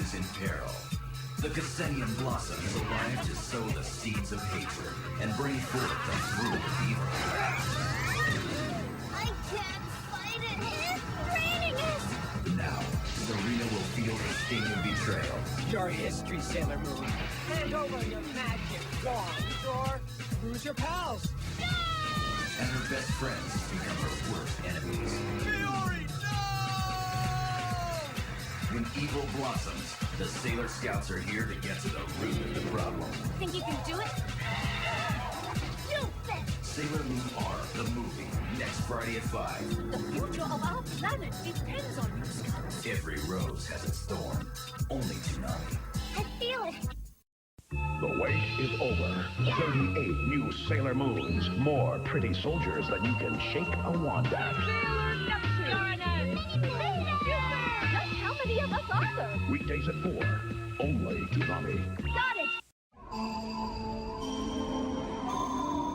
is in peril. The Ksenian blossom is alive to sow the seeds of hatred and bring forth the fruit of evil. I can't fight it. It's raining it. Now, Serena will feel the sting of betrayal. Your history, Sailor Moon. Hand over your magic wand, or lose your pals. And her best friends become her worst enemies. Fiori, no! When evil blossoms, the Sailor Scouts are here to get to the root of the problem. Think you can do it? You bet. Sailor Moon R, the movie, next Friday at 5. The future of our planet depends on you, Scouts. Every rose has its thorn. Only Toonami. I feel it. The wait is over. 38 new Sailor Moons. More pretty soldiers than you can shake a wand at. Just how many of us are there? Weekdays at 4. Only Toonami. Got it.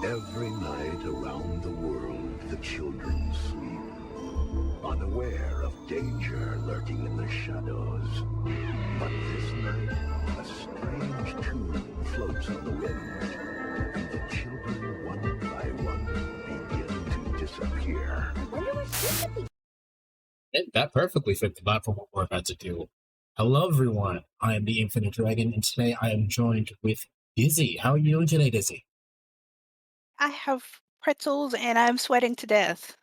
Every night around the world, the children sleep, unaware of danger lurking in the shadows. But this night, a strange tune floats on the wind, and the children, one by one, begin to disappear. I wonder what she could be. That perfectly fit the vibe for what we're about to do. Hello, everyone. I am the Infinite Dragon, and today I am joined with Dizzy. How are you doing today, Dizzy? I have pretzels and I'm sweating to death.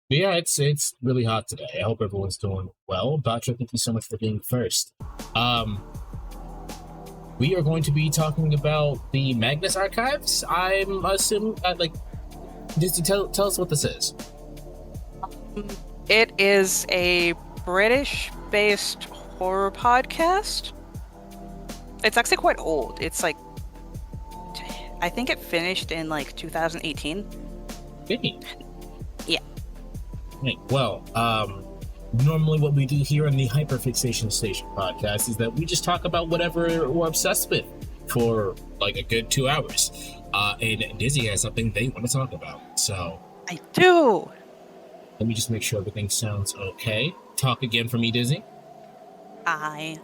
Yeah, it's really hot today. I hope everyone's doing well. Batra, thank you so much for being first. We are going to be talking about the Magnus Archives. I'm assuming, Dizzy, tell us what this is. It is a British-based horror podcast. It's actually quite old. It's like, I think it finished in like 2018. Hey. Yeah. Right. Well, normally what we do here on the Hyper-Fixation Station podcast is that we just talk about whatever we're obsessed with for like a good 2 hours. And Dizzy has something they want to talk about. So I do. Let me just make sure everything sounds okay. Talk again for me, Dizzy. I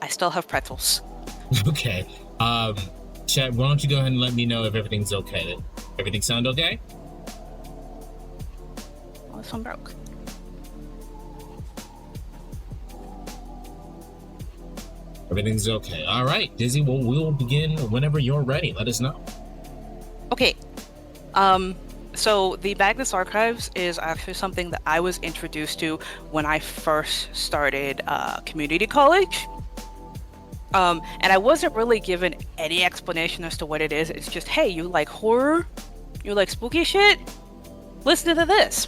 still have pretzels. Okay. Chad, why don't you go ahead and let me know if everything's okay? Everything sound okay? Oh, this one broke. Everything's okay. All right, Dizzy, well, we'll begin whenever you're ready. Let us know. Okay. So the Magnus Archives is actually something that I was introduced to when I first started community college. And I wasn't really given any explanation as to what it is. It's just, hey, you like horror? You like spooky shit? Listen to this.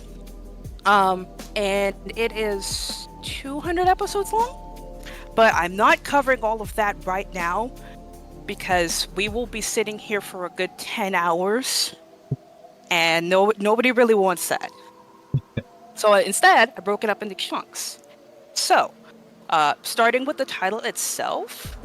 And it is 200 episodes long, but I'm not covering all of that right now because we will be sitting here for a good 10 hours and nobody really wants that. So instead, I broke it up into chunks. So, starting with the title itself,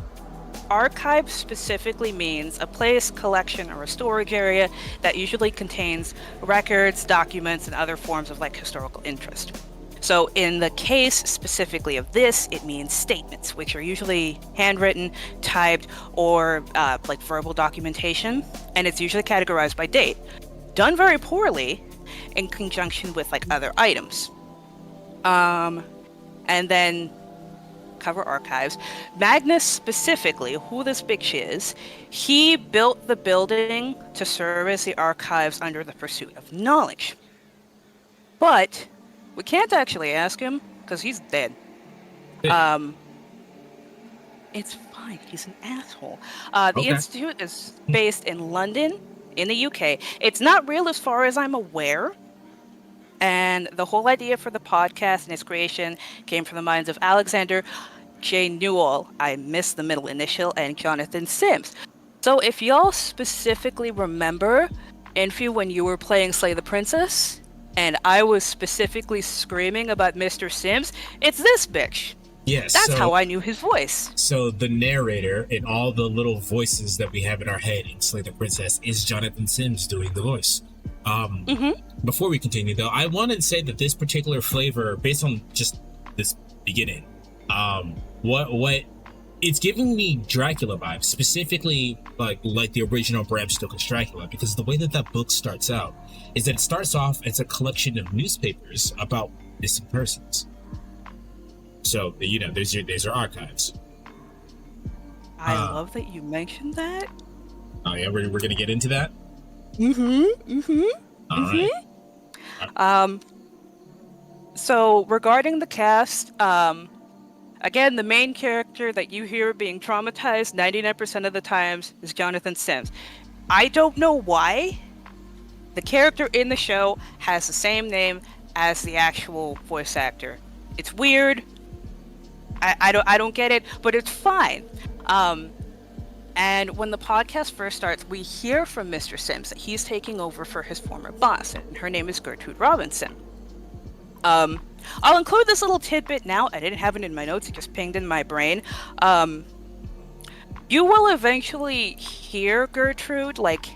archive specifically means a place, collection, or a storage area that usually contains records, documents, and other forms of like historical interest. So in the case specifically of this, it means statements, which are usually handwritten, typed, or like verbal documentation, and it's usually categorized by date, done very poorly in conjunction with like other items. And then cover archives. Magnus specifically, who this bitch is, he built the building to service the archives under the pursuit of knowledge. But we can't actually ask him because he's dead. It's fine. He's an asshole. The Institute is based in London, in the UK. It's not real as far as I'm aware. And the whole idea for the podcast and its creation came from the minds of Alexander J. Newell, I missed the middle initial, and Jonathan Sims. So if y'all specifically remember, Infi, when you were playing Slay the Princess, and I was specifically screaming about Mr. Sims, it's this bitch. Yes. That's how I knew his voice. So the narrator and all the little voices that we have in our head in Slay the Princess is Jonathan Sims doing the voice. Before we continue though, I wanted to say that this particular flavor, based on just this beginning. What it's giving me Dracula vibes, specifically like the original Bram Stoker's Dracula, because the way that book starts out is that it starts off as a collection of newspapers about missing persons. So there's your archives. I love that you mentioned that. Oh yeah, we're gonna get into that. All right. So regarding the cast, again, the main character that you hear being traumatized 99% of the times is Jonathan Sims. I don't know why the character in the show has the same name as the actual voice actor. It's weird. I don't get it, but it's fine. And when the podcast first starts, we hear from Mr. Sims that he's taking over for his former boss, and her name is Gertrude Robinson. I'll include this little tidbit now. I didn't have it in my notes. It just pinged in my brain. You will eventually hear Gertrude, like,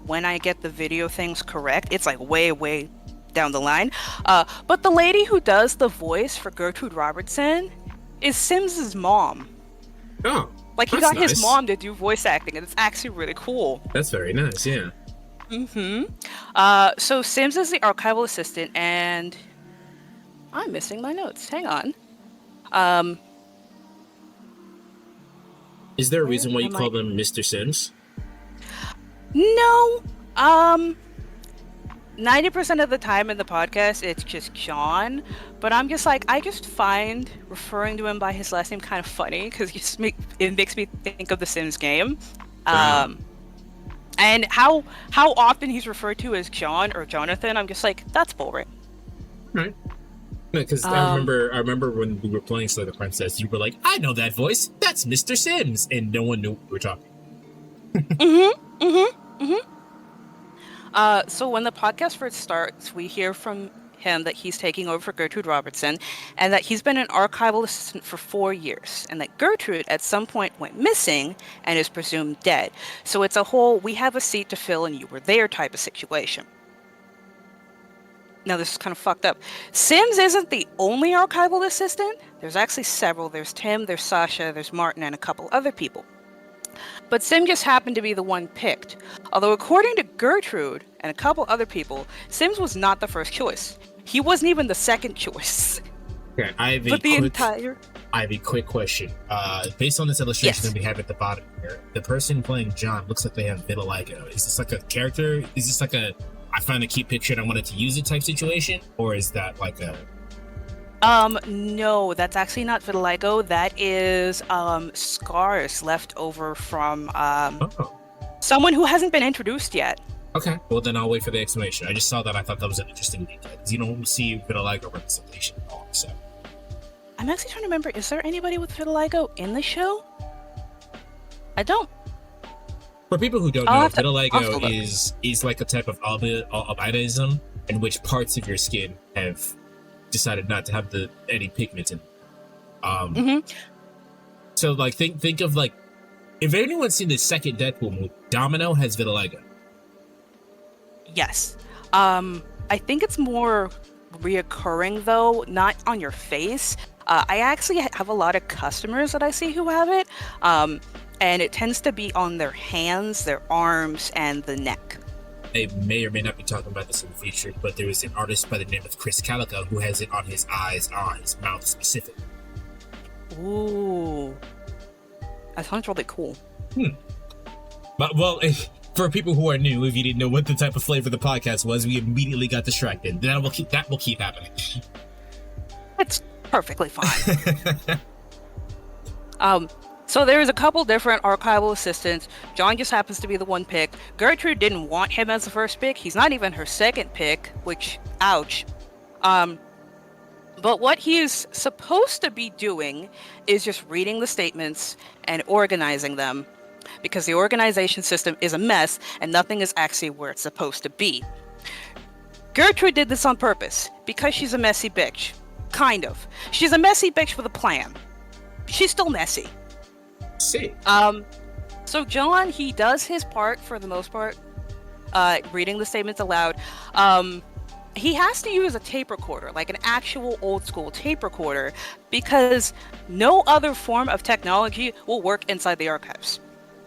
when I get the video things correct. It's like way down the line. But the lady who does the voice for Gertrude Robertson is Sims's mom. Oh, like, he got his mom to do voice acting, and it's actually really cool. That's very nice, yeah. So Sims is the archival assistant, and I'm missing my notes. Hang on. Is there a reason why you call them Mr. Sims? No. 90% of the time in the podcast, it's just John. But I'm just like, I just find referring to him by his last name kind of funny, because it makes me think of the Sims game. And how often he's referred to as John or Jonathan, I'm just like, that's boring. Right. Because I remember when we were playing Slay the Princess, you were like, I know that voice. That's Mr. Sims, and no one knew we were talking. So when the podcast first starts, we hear from him that he's taking over for Gertrude Robertson, and that he's been an archival assistant for 4 years, and that Gertrude at some point went missing and is presumed dead. So it's a whole we have a seat to fill and you were there type of situation. Now this is kind of fucked up. Sims isn't the only archival assistant. There's actually several. There's Tim, there's Sasha, there's Martin, and a couple other people. But Sim just happened to be the one picked. Although according to Gertrude and a couple other people, Sims was not the first choice. He wasn't even the second choice. Okay, I have a quick question. Based on this illustration that we have at the bottom here, the person playing John looks like they have vitiligo. Is this like a character? Is this like a I found a cute picture and I wanted to use it type situation? Or is that like a... No, that's actually not vitiligo. That is scars left over from someone who hasn't been introduced yet. Okay, well then I'll wait for the explanation. I just saw that. I thought that was an interesting detail, because you don't see vitiligo representation at all. So I'm actually trying to remember, is there anybody with vitiligo in the show? I don't. For people who don't know, vitiligo is like a type of albinism in which parts of your skin have decided not to have any pigment in them. So like think of like, if anyone's seen the second Deadpool movie, Domino has vitiligo. Yes. I think it's more reoccurring though, not on your face. I actually have a lot of customers that I see who have it, and it tends to be on their hands, their arms, and the neck. I may or may not be talking about this in the future, but there is an artist by the name of Chris Calico who has it on his eyes, on his mouth specifically. Ooh. That sounds really cool. But, well, for people who are new, if you didn't know what the type of flavor the podcast was, we immediately got distracted. That will keep happening. It's perfectly fine. So there is a couple different archival assistants. John just happens to be the one picked. Gertrude didn't want him as the first pick. He's not even her second pick, which, ouch. But what he is supposed to be doing is just reading the statements and organizing them, because the organization system is a mess and nothing is actually where it's supposed to be. Gertrude did this on purpose because she's a messy bitch. Kind of. She's a messy bitch with a plan. She's still messy. See. So John, he does his part for the most part, reading the statements aloud. he has to use a tape recorder, like an actual old school tape recorder, because no other form of technology will work inside the archives.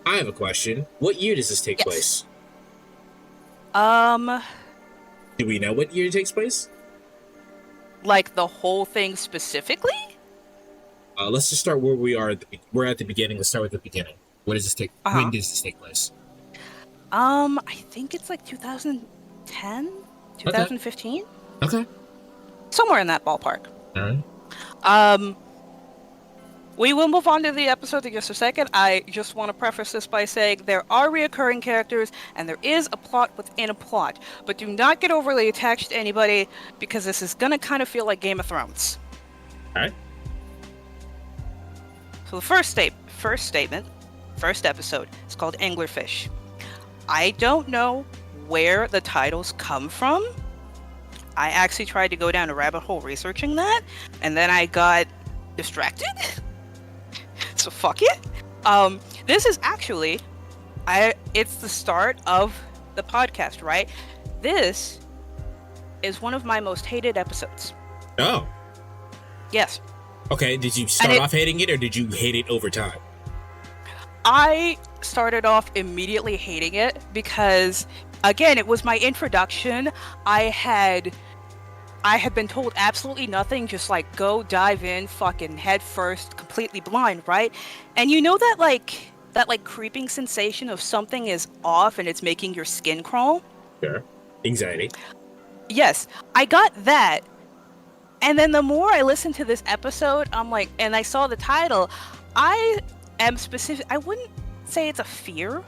I have a question. What year does this take place? Do we know what year it takes place? Like the whole thing specifically? Let's just start where we are. We're at the beginning. Let's start with the beginning. What does this take? When does this take place? I think it's like 2010, 2015. Okay. Somewhere in that ballpark. All right. We will move on to the episode in just a second. I just want to preface this by saying there are reoccurring characters and there is a plot within a plot, but do not get overly attached to anybody because this is going to kind of feel like Game of Thrones. All right. So the first episode is called Anglerfish. I don't know where the titles come from. I actually tried to go down a rabbit hole researching that, and then I got distracted. So fuck it. This is actually, it's the start of the podcast, right? This is one of my most hated episodes. Oh. Yes. Okay, did you start off hating it, or did you hate it over time? I started off immediately hating it because, again, it was my introduction. I had been told absolutely nothing, just like go dive in fucking head first, completely blind, right? And you know that creeping sensation of something is off and it's making your skin crawl? Sure. Anxiety. Yes, I got that. And then the more I listened to this episode, I'm like, and I saw the title, I am specific. I wouldn't say it's a fear,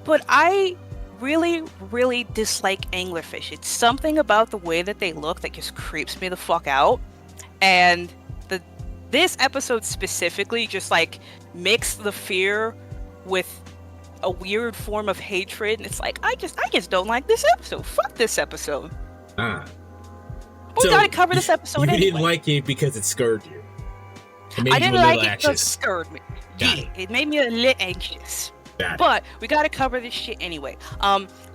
but I really, really dislike anglerfish. It's something about the way that they look that just creeps me the fuck out. And this episode specifically just like mixed the fear with a weird form of hatred, and it's like I just don't like this episode. Fuck this episode. We gotta cover this episode anyway. You didn't like it because it scared you. I didn't like it because it scared me. It made me a little anxious. But we gotta cover this shit anyway.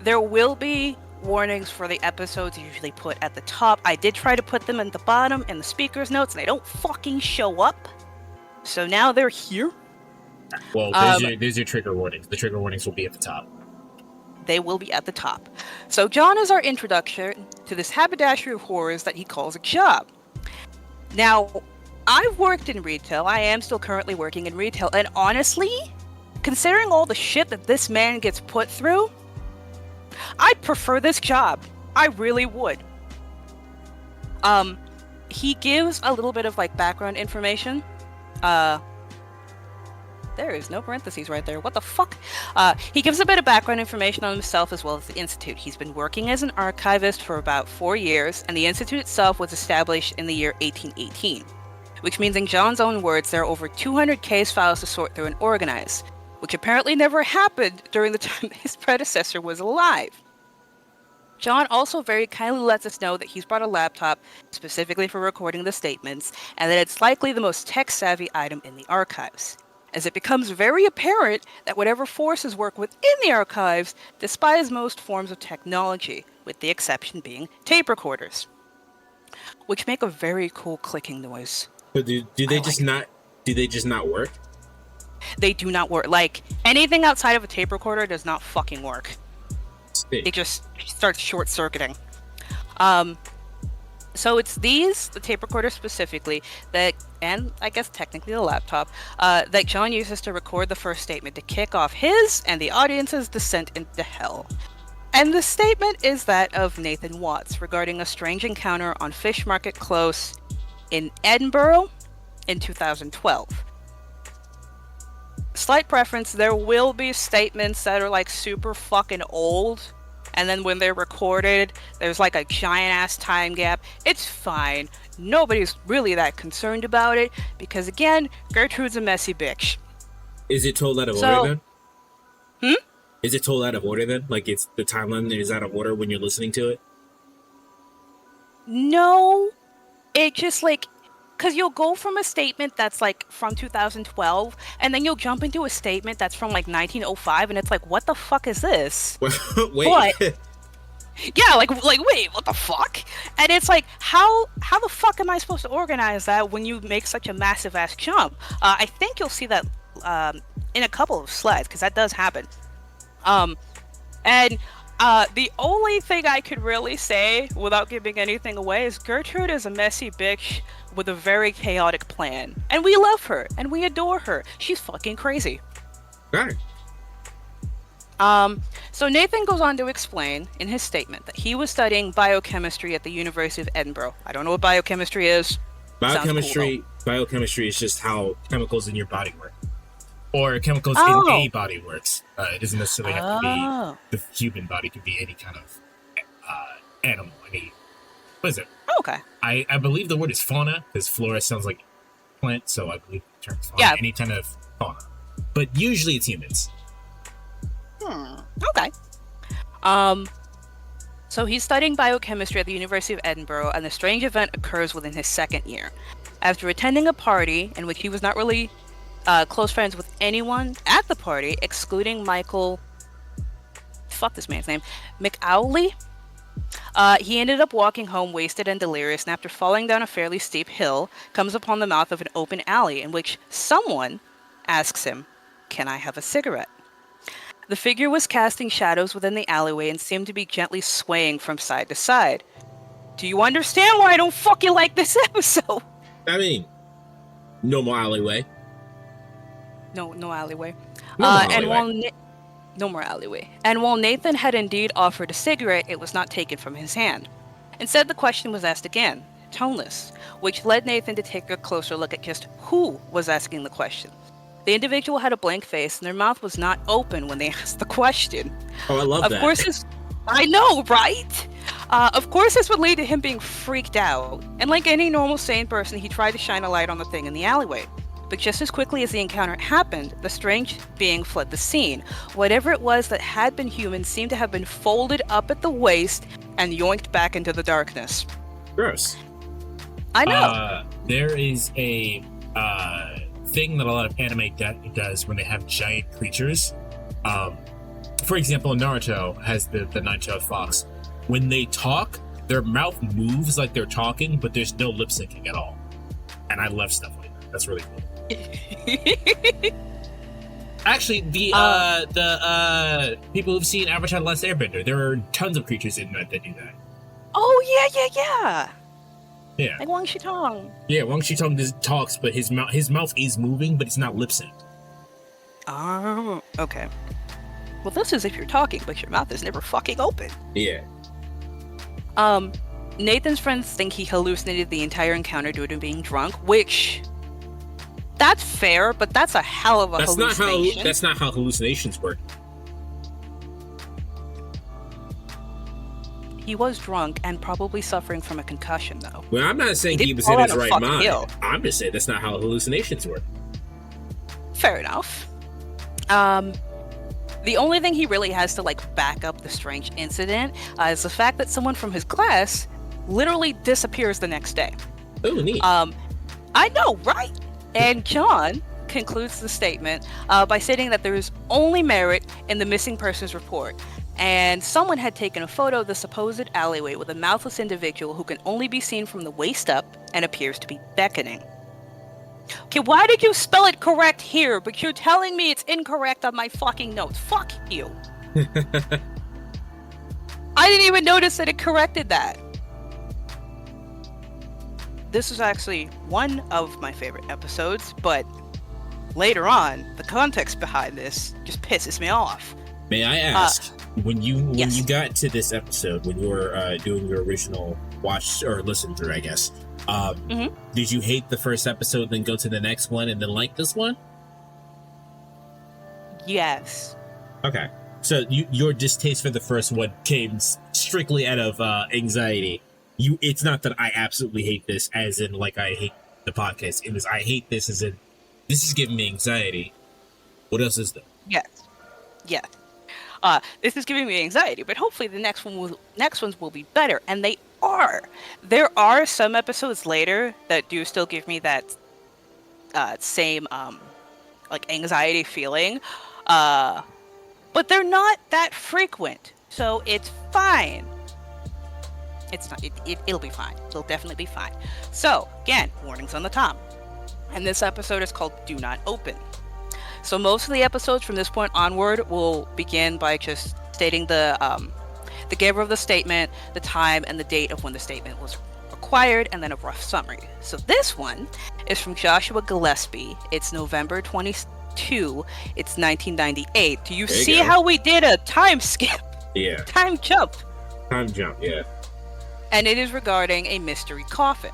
There will be warnings for the episodes usually put at the top. I did try to put them at the bottom in the speaker's notes, and they don't fucking show up. So now they're here. Well, there's your trigger warnings. The trigger warnings will be at the top. They will be at the top. So John is our introduction to this haberdashery of horrors that he calls a job. Now, I've worked in retail. I am still currently working in retail, and honestly, considering all the shit that this man gets put through, I'd prefer this job. I really would. He gives a little bit of like background information. There is no parentheses right there. What the fuck? He gives a bit of background information on himself as well as the Institute. He's been working as an archivist for about 4 years, and the Institute itself was established in the year 1818. Which means, in John's own words, there are over 200 case files to sort through and organize, which apparently never happened during the time his predecessor was alive. John also very kindly lets us know that he's brought a laptop specifically for recording the statements, and that it's likely the most tech-savvy item in the archives, as it becomes very apparent that whatever forces work within the archives despise most forms of technology, with the exception being tape recorders, which make a very cool clicking noise. But do they just not work? They do not work. Like, anything outside of a tape recorder does not fucking work. It just starts short-circuiting. So it's these, the tape recorder specifically, that, and I guess technically the laptop, that John uses to record the first statement to kick off his and the audience's descent into hell. And the statement is that of Nathan Watts regarding a strange encounter on Fish Market Close in Edinburgh in 2012. Slight preference, there will be statements that are like super fucking old, and then when they're recorded, there's like a giant ass time gap. It's fine. Nobody's really that concerned about it, because again, Gertrude's a messy bitch. Is it told out of order then? Is it told out of order then? Like, it's the timeline is out of order when you're listening to it? No. It just like, because you'll go from a statement that's like from 2012, and then you'll jump into a statement that's from like 1905, and it's like, what the fuck is this? Wait. Yeah, like wait, what the fuck? And it's like, how the fuck am I supposed to organize that when you make such a massive ass jump? I think you'll see that in a couple of slides, because that does happen. And the only thing I could really say without giving anything away is Gertrude is a messy bitch with a very chaotic plan, and we love her and we adore her. She's fucking crazy. Right. So Nathan goes on to explain in his statement that he was studying biochemistry at the University of Edinburgh. I don't know what biochemistry is. Biochemistry is just how chemicals in your body work. Or chemicals in a body works. It doesn't necessarily have to be the human body. It could be any kind of animal. What is it? Okay. I believe the word is fauna, because flora sounds like plant, so I believe the term is fauna. Yeah. Any kind of fauna. But usually it's humans. Okay. So he's studying biochemistry at the University of Edinburgh, and the strange event occurs within his second year. After attending a party in which he was not really close friends with anyone at the party, excluding Michael... Fuck this man's name. McAuley? He ended up walking home wasted and delirious, and after falling down a fairly steep hill, comes upon the mouth of an open alley in which someone asks him, "Can I have a cigarette?" The figure was casting shadows within the alleyway and seemed to be gently swaying from side to side. Do you understand why I don't fucking like this episode? I mean, normal alleyway. No alleyway. No more alleyway. And while Nathan had indeed offered a cigarette, it was not taken from his hand. Instead, the question was asked again, toneless, which led Nathan to take a closer look at just who was asking the question. The individual had a blank face, and their mouth was not open when they asked the question. Oh, I love that. Of course, I know, right? Of course, this would lead to him being freaked out. And like any normal sane person, he tried to shine a light on the thing in the alleyway. But just as quickly as the encounter happened, the strange being fled the scene. Whatever it was that had been human seemed to have been folded up at the waist and yoinked back into the darkness. Gross. I know. There is a thing that a lot of anime does when they have giant creatures. For example, Naruto has the nine-tailed fox. When they talk, their mouth moves like they're talking, but there's no lip syncing at all. And I love stuff like that. That's really cool. Actually, the people who've seen Avatar: The Last Airbender, there are tons of creatures in that do that. Oh yeah. Yeah. Like Wang Shitong. Yeah, Wang Shitong talks, but his mouth is moving, but it's not lip synced. Oh, okay. Well, this is if you're talking, but your mouth is never fucking open. Yeah. Nathan's friends think he hallucinated the entire encounter due to being drunk, which... That's fair, but that's a hell of a hallucination. That's not how hallucinations work. He was drunk and probably suffering from a concussion, though. Well, I'm not saying he was in his right mind. I'm just saying that's not how hallucinations work. Fair enough. The only thing he really has to back up the strange incident is the fact that someone from his class literally disappears the next day. Oh, neat. I know, right? And John concludes the statement by stating that there is only merit in the missing persons report, and someone had taken a photo of the supposed alleyway with a mouthless individual who can only be seen from the waist up and appears to be beckoning. Okay, why did you spell it correct here, but you're telling me it's incorrect on my fucking notes? Fuck you. I didn't even notice that it corrected that. This is actually one of my favorite episodes, but later on, the context behind this just pisses me off. May I ask, when you yes. got to this episode, when you were doing your original watch or listen through, I guess, did you hate the first episode, then go to the next one, and then like this one? Yes. Okay. So your distaste for the first one came strictly out of anxiety. It's not that I absolutely hate this, as in I hate the podcast. It was I hate this, as in this is giving me anxiety. What else is there? Yes. This is giving me anxiety, but hopefully the next ones will be better, and they are. There are some episodes later that do still give me that same anxiety feeling, but they're not that frequent, so it's fine. It's not. It'll be fine. It'll definitely be fine. So again, warnings on the top. And this episode is called "Do Not Open." So most of the episodes from this point onward will begin by just stating the giver of the statement, the time, and the date of when the statement was acquired, and then a rough summary. So this one is from Joshua Gillespie. It's November 22. It's 1998. Do you see how we did a time skip? Yeah. Time jump. Time jump, yeah. And it is regarding a mystery coffin.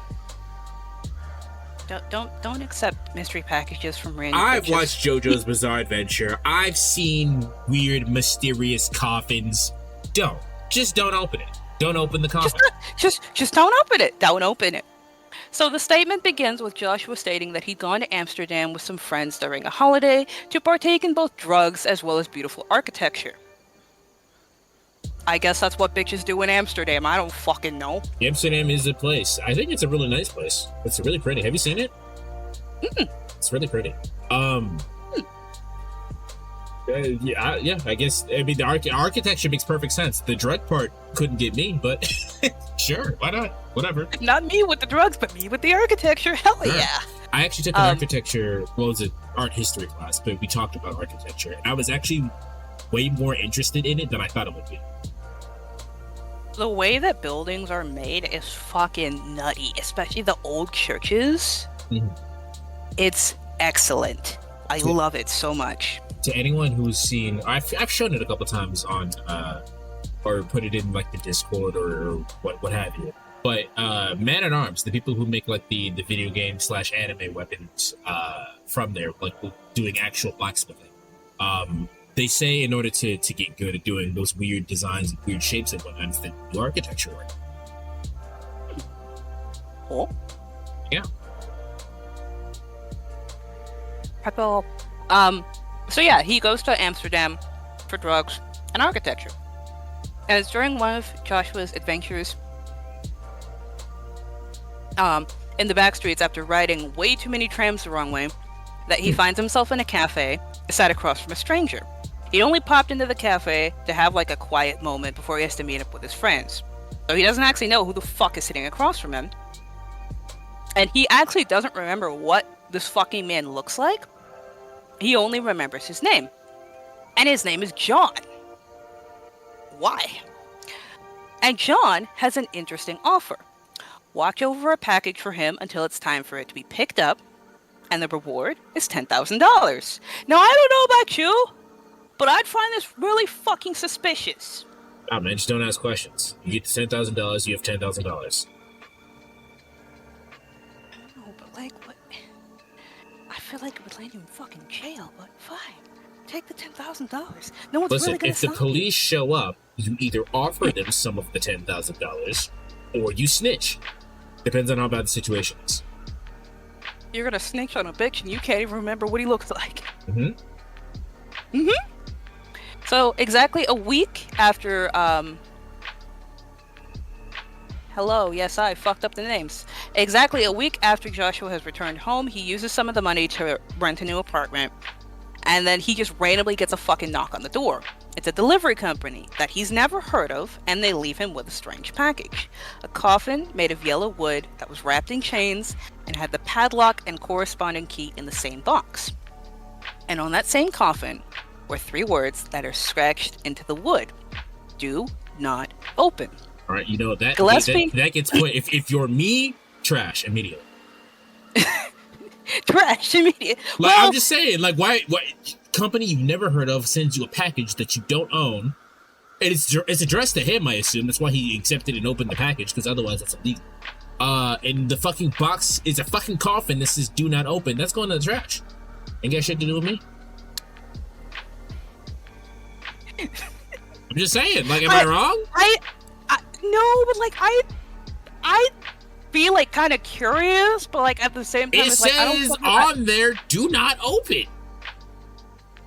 Don't accept mystery packages from random I've bitches. watched JoJo's Bizarre Adventure. I've seen weird, mysterious coffins. Just don't open it. Don't open the coffin. Just don't open it. Don't open it. So the statement begins with Joshua stating that he'd gone to Amsterdam with some friends during a holiday to partake in both drugs as well as beautiful architecture. I guess that's what bitches do in Amsterdam. I don't fucking know. Amsterdam is a place. I think it's a really nice place. It's really pretty. Have you seen it? It's really pretty. Yeah, I guess. I mean, the architecture makes perfect sense. The drug part couldn't get me, but sure, why not? Whatever. Not me with the drugs, but me with the architecture. Hell Sure. yeah. I actually took an architecture, well, it was an art history class, but we talked about architecture, and I was actually way more interested in it than I thought it would be. The way that buildings are made is fucking nutty, especially the old churches. It's excellent. I love it so much. To anyone who's seen, I've shown it a couple times on, or put it in like the Discord or what have you. But Man at Arms, the people who make like the video game / anime weapons from there, like doing actual blacksmithing, they say in order to get good at doing those weird designs and weird shapes and whatnot, that do architecture work. Cool. Yeah. Cool. So yeah, he goes to Amsterdam for drugs and architecture. And it's during one of Joshua's adventures in the back streets after riding way too many trams the wrong way that he finds himself in a cafe sat across from a stranger. He only popped into the cafe to have like a quiet moment before he has to meet up with his friends. So he doesn't actually know who the fuck is sitting across from him. And he actually doesn't remember what this fucking man looks like. He only remembers his name. And his name is John. Why? And John has an interesting offer. Watch over a package for him until it's time for it to be picked up, and the reward is $10,000. Now, I don't know about you, but I'd find this really fucking suspicious. Oh man, just don't ask questions. You get the $10,000, you have $10,000. No, but like, what? I feel like it would land you in fucking jail, but fine. Take the $10,000. No one's Listen, really gonna if the stop police show up, you either offer them some of the $10,000 or you snitch. Depends on how bad the situation is. You're gonna snitch on a bitch and you can't even remember what he looks like. So exactly a week after, hello, yes, I fucked up the names. Exactly a week after Joshua has returned home, he uses some of the money to rent a new apartment, and then he just randomly gets a fucking knock on the door. It's a delivery company that he's never heard of, and they leave him with a strange package. A coffin made of yellow wood that was wrapped in chains and had the padlock and corresponding key in the same box. And on that same coffin were 3 words that are scratched into the wood. Do not open. All right, you know, that gets put, if you're me, trash immediately. Trash immediately. Like, well, I'm just saying, like, why company you've never heard of sends you a package that you don't own, and it's addressed to him, I assume. That's why he accepted and opened the package, because otherwise that's illegal. And the fucking box is a fucking coffin that says "Do not open." That's going to the trash. Ain't got shit to do with me. I'm just saying, like, am I wrong? I no, but like I be like kind of curious, but like at the same time, It it's like I don't says fucking- on there, "Do not open."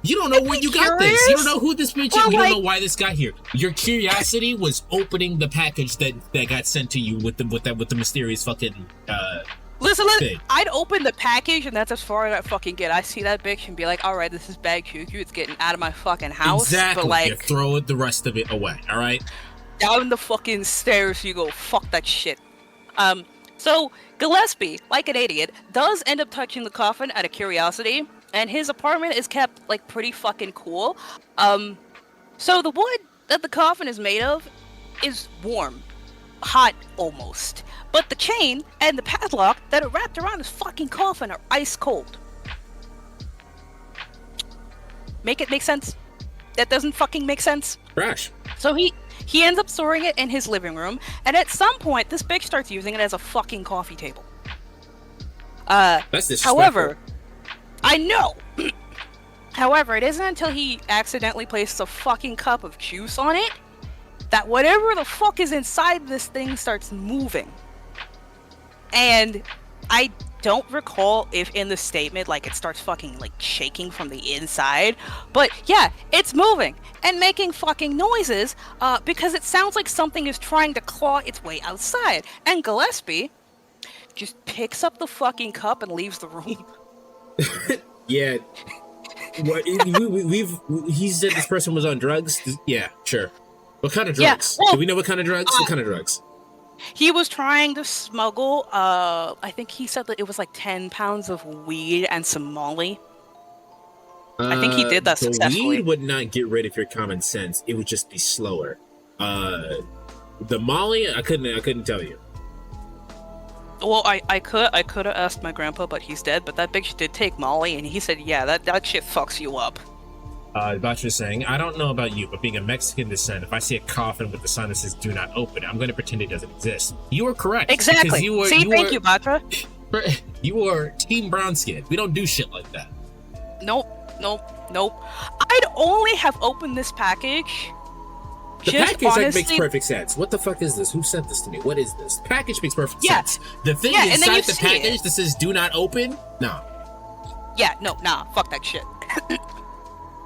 You don't know when you got this. You don't know who this bitch is. Well, You don't know like- why this got here. Your curiosity was opening the package that got sent to you with the mysterious fucking Listen, thing. I'd open the package and that's as far as I fucking get. I see that bitch and be like, all right, this is bad juju. It's getting out of my fucking house. Exactly. But like, You throw the rest of it away. All right. Down the fucking stairs you go. Fuck that shit. So Gillespie, like an idiot, does end up touching the coffin out of curiosity, and his apartment is kept like pretty fucking cool. So the wood that the coffin is made of is warm, hot almost, but the chain and the padlock that are wrapped around his fucking coffin are ice cold. Make it make sense? That doesn't fucking make sense. Trash. So he ends up storing it in his living room, and at some point, this bitch starts using it as a fucking coffee table. That's disrespectful. However, I know. However, it isn't until he accidentally places a fucking cup of juice on it that whatever the fuck is inside this thing starts moving. And I don't recall if in the statement, like, it starts fucking, like, shaking from the inside. But, yeah, it's moving and making fucking noises because it sounds like something is trying to claw its way outside. And Gillespie just picks up the fucking cup and leaves the room. Yeah. What, he said this person was on drugs? Yeah, sure. What kind of drugs? Yeah, well, do we know what kind of drugs? What kind of drugs? He was trying to smuggle, I think he said that it was like 10 pounds of weed and some Molly. I think he did that successfully. The weed would not get rid of your common sense. It would just be slower. The Molly, I couldn't tell you. Well, I could have asked my grandpa, but he's dead. But that bitch did take Molly, and he said, yeah, that shit fucks you up. About you saying, I don't know about you, but being of Mexican descent, if I see a coffin with the sign that says "Do not open," I'm going to pretend it doesn't exist. You are correct. Exactly. Thank you, Batra. You are Team Brown Skin. We don't do shit like that. Nope. I'd only have opened this package. The package makes perfect sense. What the fuck is this? Who sent this to me? What is this? The package makes perfect sense. The thing inside the package that says "Do not open," nah. Yeah, nah, fuck that shit.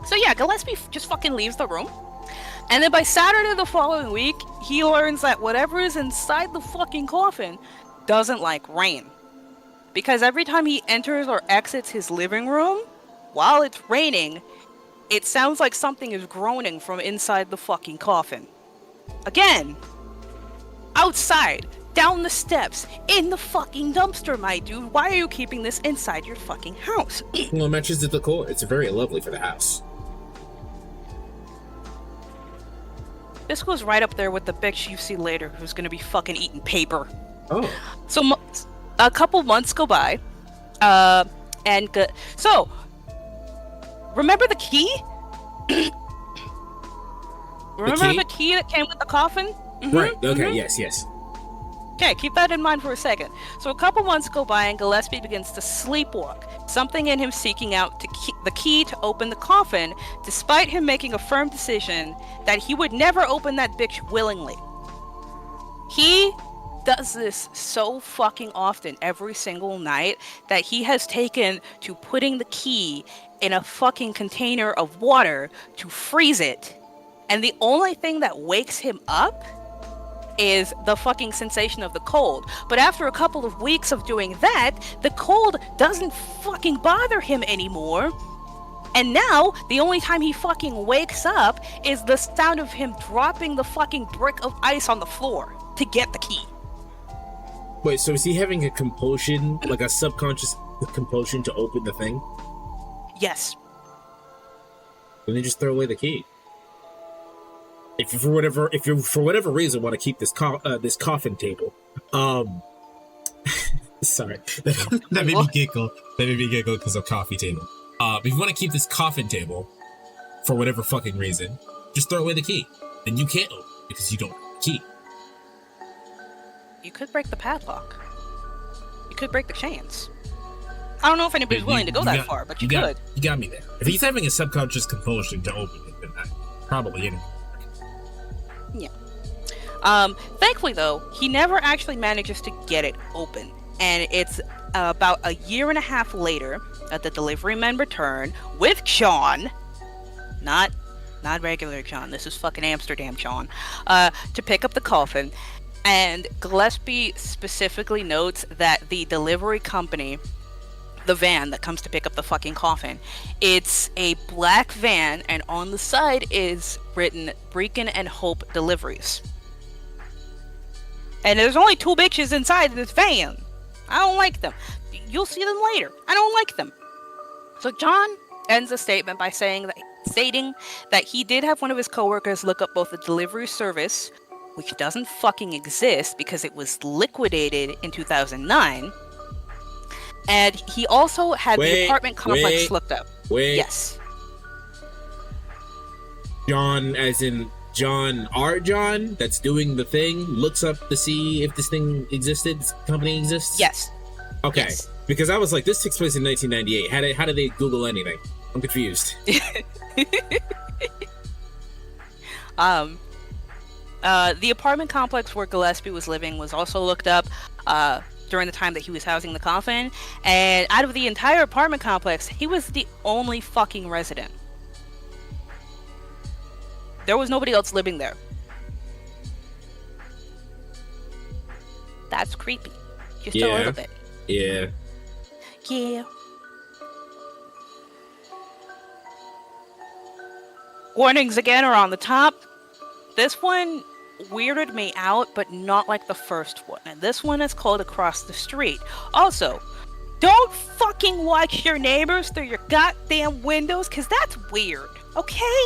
So yeah, Gillespie just fucking leaves the room. And then by Saturday the following week, he learns that whatever is inside the fucking coffin doesn't like rain. Because every time he enters or exits his living room, while it's raining, it sounds like something is groaning from inside the fucking coffin. Again, outside, down the steps, in the fucking dumpster, my dude. Why are you keeping this inside your fucking house? Well, it matches the decor. It's very lovely for the house. This goes right up there with the bitch you see later who's gonna be fucking eating paper. Oh. So a couple months go by, so remember the key? Remember the key that came with the coffin? Mm-hmm, right. Okay. Mm-hmm. Yes. Okay, keep that in mind for a second. So a couple months go by and Gillespie begins to sleepwalk, something in him seeking out the key to open the coffin, despite him making a firm decision that he would never open that bitch willingly. He does this so fucking often every single night that he has taken to putting the key in a fucking container of water to freeze it. And the only thing that wakes him up is the fucking sensation of the cold. But after a couple of weeks of doing that, the cold doesn't fucking bother him anymore. And now, the only time he fucking wakes up is the sound of him dropping the fucking brick of ice on the floor to get the key. Wait, so is he having a compulsion, like a subconscious compulsion to open the thing? Yes. Then they just throw away the key. If you for whatever reason want to keep this coffin table, sorry, that made me giggle. That made me giggle because of coffee table. If you want to keep this coffin table for whatever fucking reason, just throw away the key. Then you can't open it because you don't have the key. You could break the padlock. You could break the chains. I don't know if anybody's willing to go that far, but you could. You got me there. If he's having a subconscious compulsion to open it, then probably anything. Yeah. Thankfully, though, he never actually manages to get it open. And it's about a year and a half later that the delivery men return with Sean, not regular Sean, this is fucking Amsterdam Sean, to pick up the coffin. And Gillespie specifically notes that the delivery company, the van that comes to pick up the fucking coffin, it's a black van, and on the side is written Breakin and Hope Deliveries. And there's only 2 bitches inside this van. I don't like them. You'll see them later. I don't like them. So John ends the statement by stating that he did have one of his coworkers look up both the delivery service, which doesn't fucking exist because it was liquidated in 2009, and he also had the apartment complex looked up. Yes. John, as in John R. John, that's doing the thing, looks up to see if this thing existed, this company exists? Yes. Okay. Yes. Because I was like, this takes place in 1998. How did they Google anything? I'm confused. The apartment complex where Gillespie was living was also looked up during the time that he was housing the coffin, and out of the entire apartment complex, he was the only fucking resident. There was nobody else living there. That's creepy. Just a little bit. Yeah. Yeah. Warnings again are on the top. This one weirded me out, but not like the first one. And this one is called Across the Street. Also, don't fucking watch your neighbors through your goddamn windows, because that's weird, okay?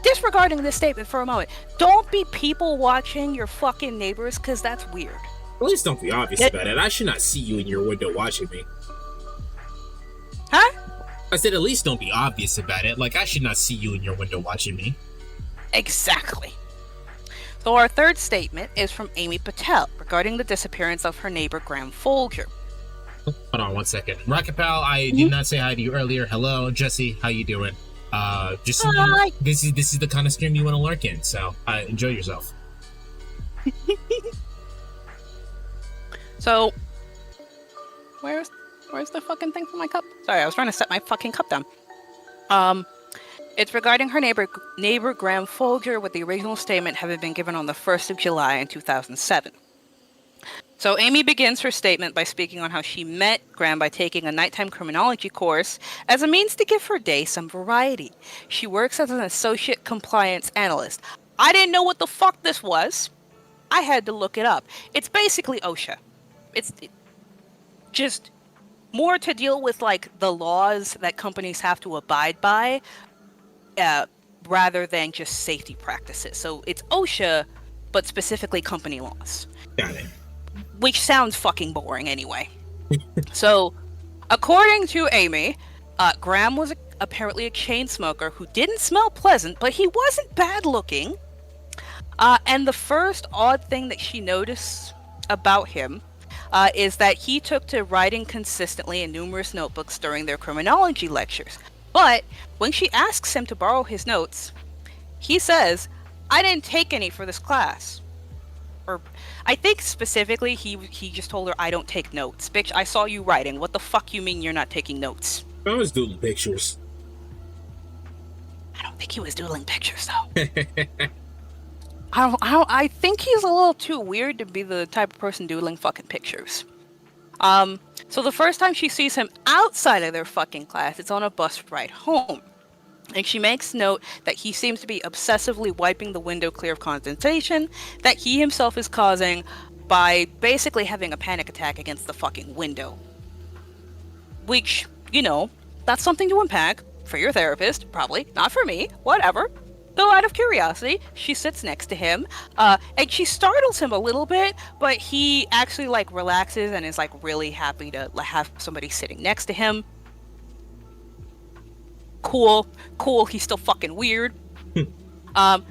Disregarding this statement for a moment, don't be people watching your fucking neighbors, because that's weird. At least don't be obvious about it. I should not see you in your window watching me. Huh? I said at least don't be obvious about it. Like, I should not see you in your window watching me. Exactly. So our third statement is from Amy Patel regarding the disappearance of her neighbor Graham Folger. Hold on 1 second. Rocket Pal, I did not say hi to you earlier. Hello, Jesse. How you doing? Just so you know, this is the kind of stream you want to lurk in, so enjoy yourself. So, where's the fucking thing for my cup? Sorry, I was trying to set my fucking cup down. It's regarding her neighbor Graham Folger, with the original statement having been given on the 1st of July in 2007. So Amy begins her statement by speaking on how she met Graham by taking a nighttime criminology course as a means to give her day some variety. She works as an associate compliance analyst. I didn't know what the fuck this was. I had to look it up. It's basically OSHA. It's just more to deal with like the laws that companies have to abide by, rather than just safety practices. So it's OSHA, but specifically company laws. Got it. Which sounds fucking boring anyway. So, according to Amy, Graham was apparently a chain smoker who didn't smell pleasant, but he wasn't bad looking. And the first odd thing that she noticed about him is that he took to writing consistently in numerous notebooks during their criminology lectures. But when she asks him to borrow his notes, he says, "I didn't take any for this class." Or I think specifically he just told her, "I don't take notes. Bitch, I saw you writing. What the fuck you mean you're not taking notes?" I was doing pictures. I don't think he was doodling pictures though. I think he's a little too weird to be the type of person doodling fucking pictures. So the first time she sees him outside of their fucking class, it's on a bus ride home. And she makes note that he seems to be obsessively wiping the window clear of condensation that he himself is causing by basically having a panic attack against the fucking window. Which, you know, that's something to unpack for your therapist, probably, not for me, whatever. Though out of curiosity, she sits next to him, and she startles him a little bit, but he actually, like, relaxes and is, like, really happy to have somebody sitting next to him. Cool, he's still fucking weird. And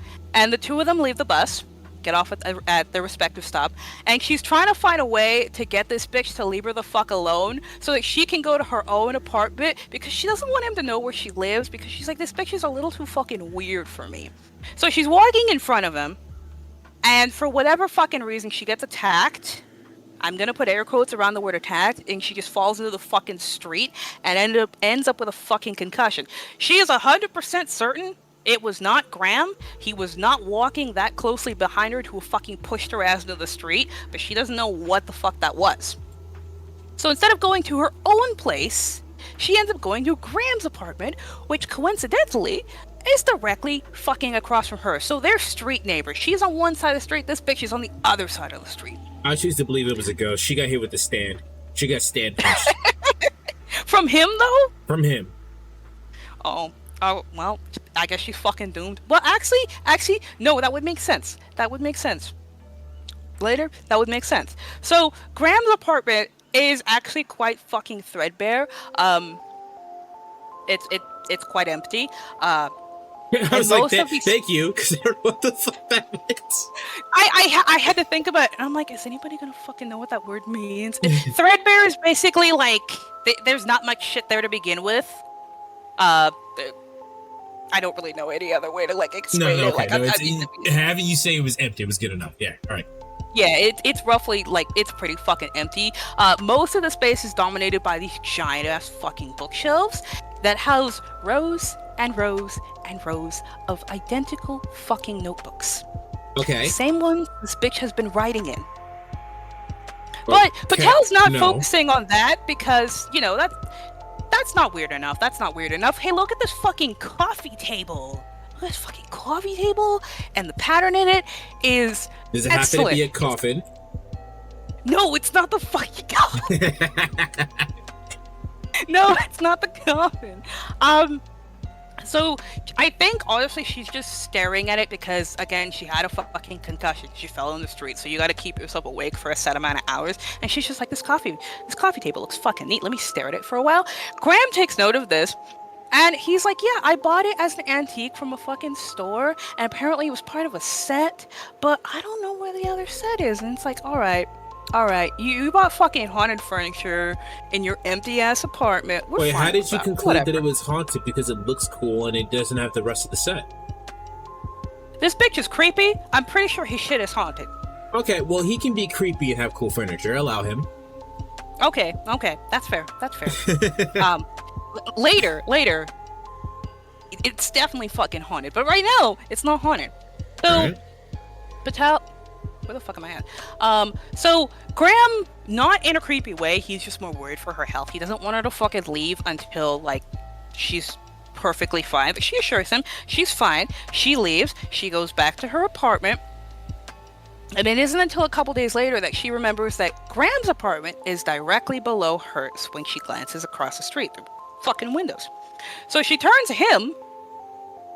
the two of them leave the bus, get off at their respective stop, and she's trying to find a way to get this bitch to leave her the fuck alone so that she can go to her own apartment, because she doesn't want him to know where she lives, because she's like, this bitch is a little too fucking weird for me. So she's walking in front of him, and for whatever fucking reason, she gets attacked. I'm gonna put air quotes around the word attacked, and she just falls into the fucking street and ends up with a fucking concussion. She is 100% certain it was not Graham. He was not walking that closely behind her to have fucking pushed her ass into the street, but she doesn't know what the fuck that was. So instead of going to her own place, she ends up going to Graham's apartment, which coincidentally is directly fucking across from her. So they're street neighbors. She's on one side of the street. This bitch is on the other side of the street. I choose to believe it was a ghost. She got hit with the stand. She got stand punched. From him, though? From him. Oh, well, I guess she's fucking doomed. Well, actually, no, that would make sense. That would make sense. Later, that would make sense. So, Graham's apartment is actually quite fucking threadbare. It's quite empty. I was like, thank you, because I don't know what the fuck that means. I had to think about it, and I'm like, is anybody gonna fucking know what that word means? Threadbare is basically like, there's not much shit there to begin with. I don't really know any other way to like explain it. Okay, having you say it was empty was good enough. Yeah, all right. Yeah, it's roughly like, it's pretty fucking empty. Most of the space is dominated by these giant ass fucking bookshelves that house rows and rows and rows of identical fucking notebooks. Okay. Same ones this bitch has been writing in. But Patel's not focusing on that because, you know, that's not weird enough. That's not weird enough. Hey, look at this fucking coffee table. Look at this fucking coffee table, and the pattern in it is Does it excellent. happen to be a coffin? No, it's not the fucking coffin. No, it's not the coffin. So I think honestly she's just staring at it because, again, she had a fucking concussion. She fell in the street, so you got to keep yourself awake for a set amount of hours. And she's just like, this coffee table looks fucking neat. Let me stare at it for a while. Graham takes note of this, and he's like, yeah, I bought it as an antique from a fucking store, and apparently it was part of a set, but I don't know where the other set is. And it's like, all right, you bought fucking haunted furniture in your empty ass apartment. We're Wait, fine how did with you that. conclude Whatever. that it was haunted because it looks cool and it doesn't have the rest of the set? This bitch is creepy. I'm pretty sure his shit is haunted. Okay, well, he can be creepy and have cool furniture. Allow him. Okay, that's fair. Later, it's definitely fucking haunted. But right now, it's not haunted. So, Alright. Patel, where the fuck am I at? So Graham, not in a creepy way. He's just more worried for her health. He doesn't want her to fucking leave until like she's perfectly fine. But she assures him she's fine. She leaves. She goes back to her apartment. And it isn't until a couple days later that she remembers that Graham's apartment is directly below hers when she glances across the street through fucking windows. So she turns him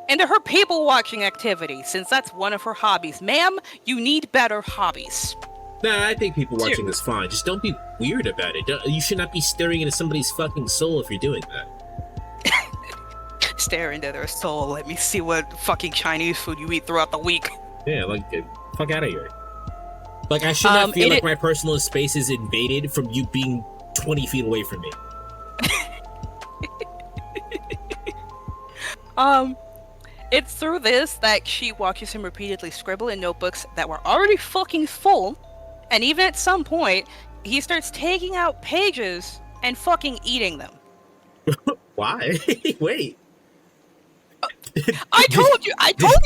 into her people watching activity, since that's one of her hobbies. Ma'am, you need better hobbies. Nah, I think people watching is fine. Just don't be weird about it. You should not be staring into somebody's fucking soul if you're doing that. Stare into their soul. Let me see what fucking Chinese food you eat throughout the week. Yeah, like, get the fuck out of here. Like, I should not feel like my personal space is invaded from you being 20 feet away from me. It's through this that she watches him repeatedly scribble in notebooks that were already fucking full, and even at some point, he starts taking out pages and fucking eating them. Why? Wait. I told you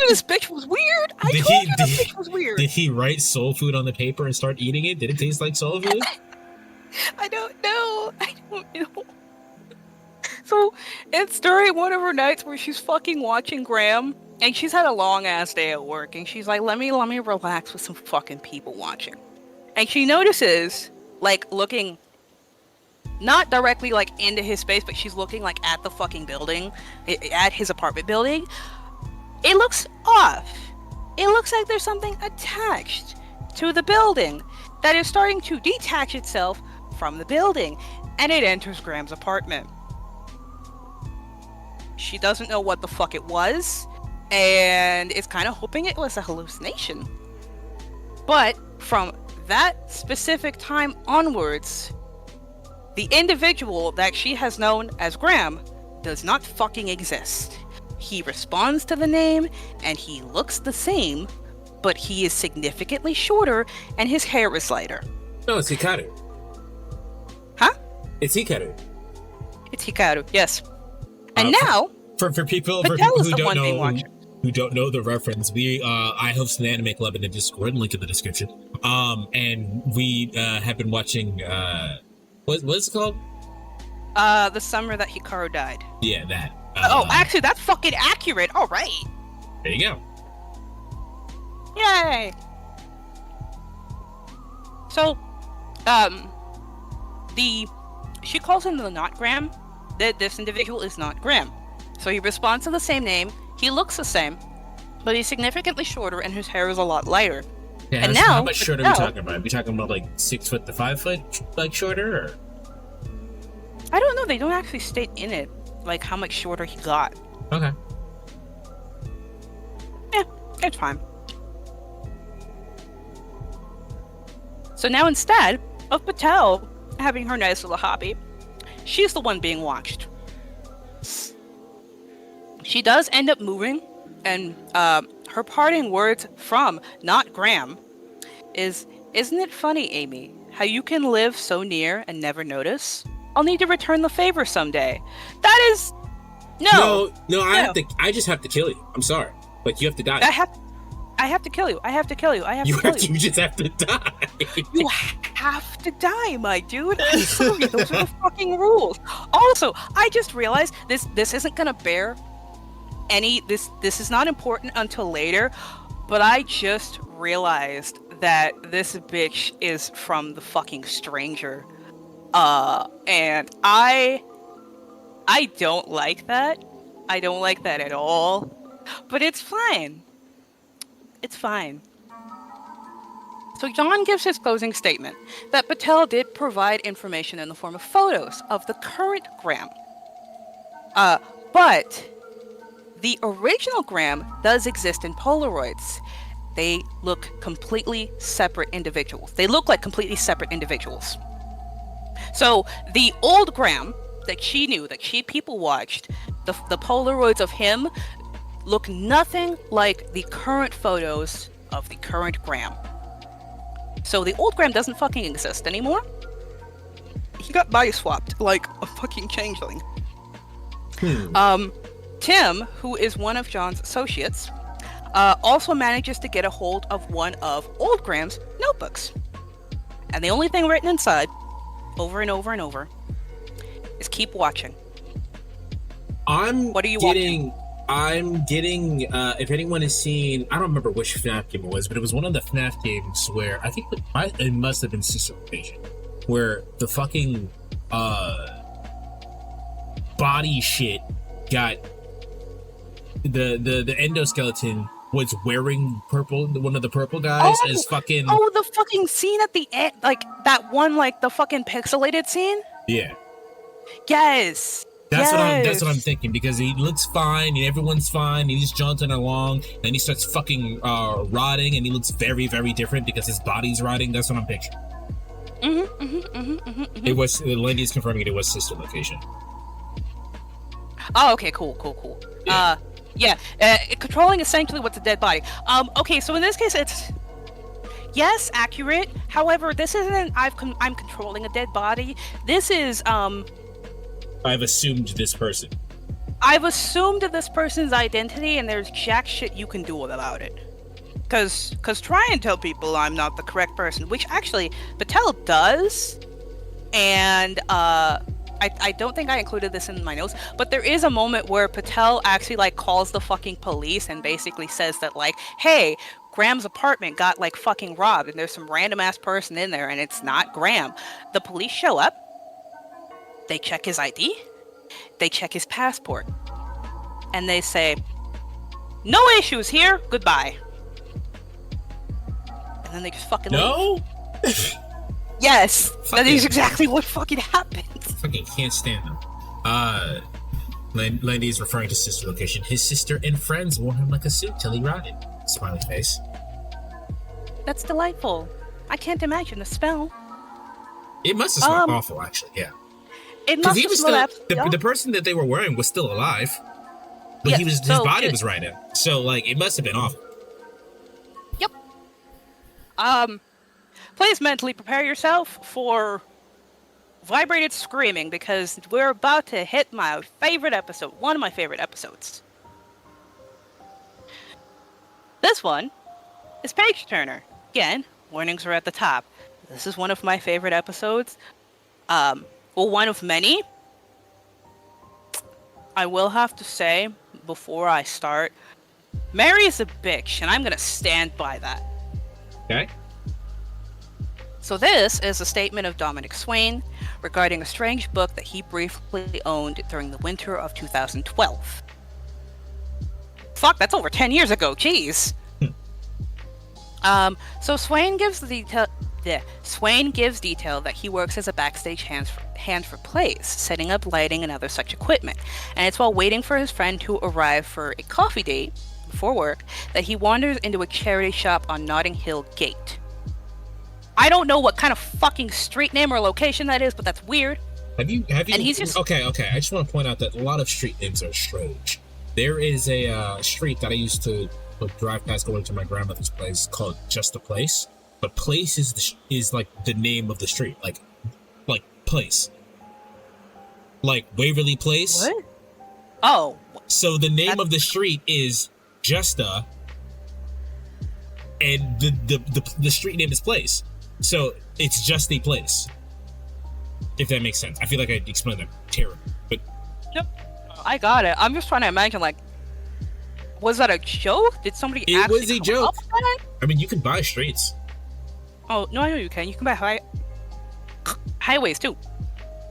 this bitch was weird. This bitch was weird. Did he write soul food on the paper and start eating it? Did it taste like soul food? I don't know. So it's during one of her nights where she's fucking watching Graham, and she's had a long ass day at work, and she's like, let me relax with some fucking people watching. And she notices, like, looking not directly like into his space, but she's looking like at the fucking building, at his apartment building. It looks off. It looks like there's something attached to the building that is starting to detach itself from the building, and it enters Graham's apartment. She doesn't know what the fuck it was, and is kind of hoping it was a hallucination. But from that specific time onwards, the individual that she has known as Graham does not fucking exist. He responds to the name, and he looks the same, but he is significantly shorter, and his hair is lighter. No, it's Hikaru. Huh? It's Hikaru. It's Hikaru, yes. And now, for people Patel is the one being watched. who don't know the reference, I host an anime club in the Discord, link in the description. And we have been watching what's it called? The summer that Hikaru died. Yeah, that. Oh, actually, that's fucking accurate. All right. There you go. Yay. So, she calls him the not Graham. This individual is not Graham. So he responds to the same name. He looks the same, but he's significantly shorter and his hair is a lot lighter. Yeah, and how now, much shorter are we talking about? Are we talking about like 6 foot to 5 foot, like shorter? Or? I don't know. They don't actually state in it like how much shorter he got. Okay. Yeah, it's fine. So now instead of Patel having her nice little hobby, she's the one being watched. She does end up moving, and her parting words from not Graham is, "Isn't it funny, Amy, how you can live so near and never notice? I'll need to return the favor someday." That is... No, I just have to kill you. I'm sorry. Like, you have to die. I have to kill you. I have to kill you. I have to kill you. You just have to die. You have to die, my dude. I'm sorry. Those are the fucking rules. Also, I just realized this isn't gonna bear any... This is not important until later, but I just realized that this bitch is from the fucking Stranger. And I don't like that. I don't like that at all. But it's fine. It's fine. So John gives his closing statement that Patel did provide information in the form of photos of the current Graham. But the original Graham does exist in Polaroids. They look completely separate individuals. They look like completely separate individuals. So the old Graham that she knew, that people watched, the Polaroids of him look nothing like the current photos of the current Graham. So the old Graham doesn't fucking exist anymore. He got body swapped like a fucking changeling. Tim, who is one of John's associates, also manages to get a hold of one of old Graham's notebooks. And the only thing written inside, over and over and over, is keep watching. What are you watching? I'm getting, if anyone has seen, I don't remember which FNAF game it was, but it was one of the FNAF games where, I think it must have been Sister Location, where the fucking, body shit got, the endoskeleton was wearing purple, one of the purple guys as fucking... Oh, the fucking scene at the end, like, that one, like, the fucking pixelated scene? Yeah. Yes! That's what I'm thinking, because he looks fine and everyone's fine. He's jaunting along, and he starts fucking rotting, and he looks very, very different because his body's rotting. That's what I'm picturing. It was Lindy's confirming it was Sister Location. Oh, okay, cool. Yeah. Controlling essentially what's a dead body. Okay, so in this case, it's yes, accurate. However, this isn't I'm controlling a dead body. This is I've assumed this person. I've assumed this person's identity, and there's jack shit you can do about it. Cause try and tell people I'm not the correct person, which actually Patel does, and I don't think I included this in my notes, but there is a moment where Patel actually like calls the fucking police and basically says that like, hey, Graham's apartment got like fucking robbed, and there's some random ass person in there, and it's not Graham. The police show up. They check his ID, they check his passport, and they say, "No issues here, goodbye." And then they just fucking leave. Yes, that is exactly what fucking happened. Fucking can't stand them. Landy is referring to Sister Location. His sister and friends wore him like a suit till he rotted. Smiley face. That's delightful. I can't imagine the smell. It must have smelled awful, actually, yeah. It must have smelled the person that they were wearing was still alive, but yes, his body was right in. So like it must have been awful. Yep. Please mentally prepare yourself for vibrated screaming, because we're about to hit my favorite episode, one of my favorite episodes. This one is Pageturner. Again, warnings are at the top. This is one of my favorite episodes. Well, one of many. I will have to say, before I start, Mary is a bitch, and I'm gonna stand by that. Okay. So this is a statement of Dominic Swain regarding a strange book that he briefly owned during the winter of 2012. Fuck, that's over 10 years ago, jeez. So Swain gives detail that he works as a backstage hand for plays, setting up lighting and other such equipment. And it's while waiting for his friend to arrive for a coffee date before work that he wanders into a charity shop on Notting Hill Gate. I don't know what kind of fucking street name or location that is, but that's weird. Have you? And he's just... Okay. I just want to point out that a lot of street names are strange. There is a street that I used to drive past going to my grandmother's place called Just a Place, but place is like the name of the street, like place, like Waverly Place. What? Oh. So the name of the street is Justa, and the street name is Place. So it's just a place. If that makes sense. I feel like I explained that terrible, but yep, I got it. I'm just trying to imagine, like, was that a joke? Did somebody it actually was a come joke. up with that? I mean, you can buy streets. Oh no, I know you can. You can buy highways too.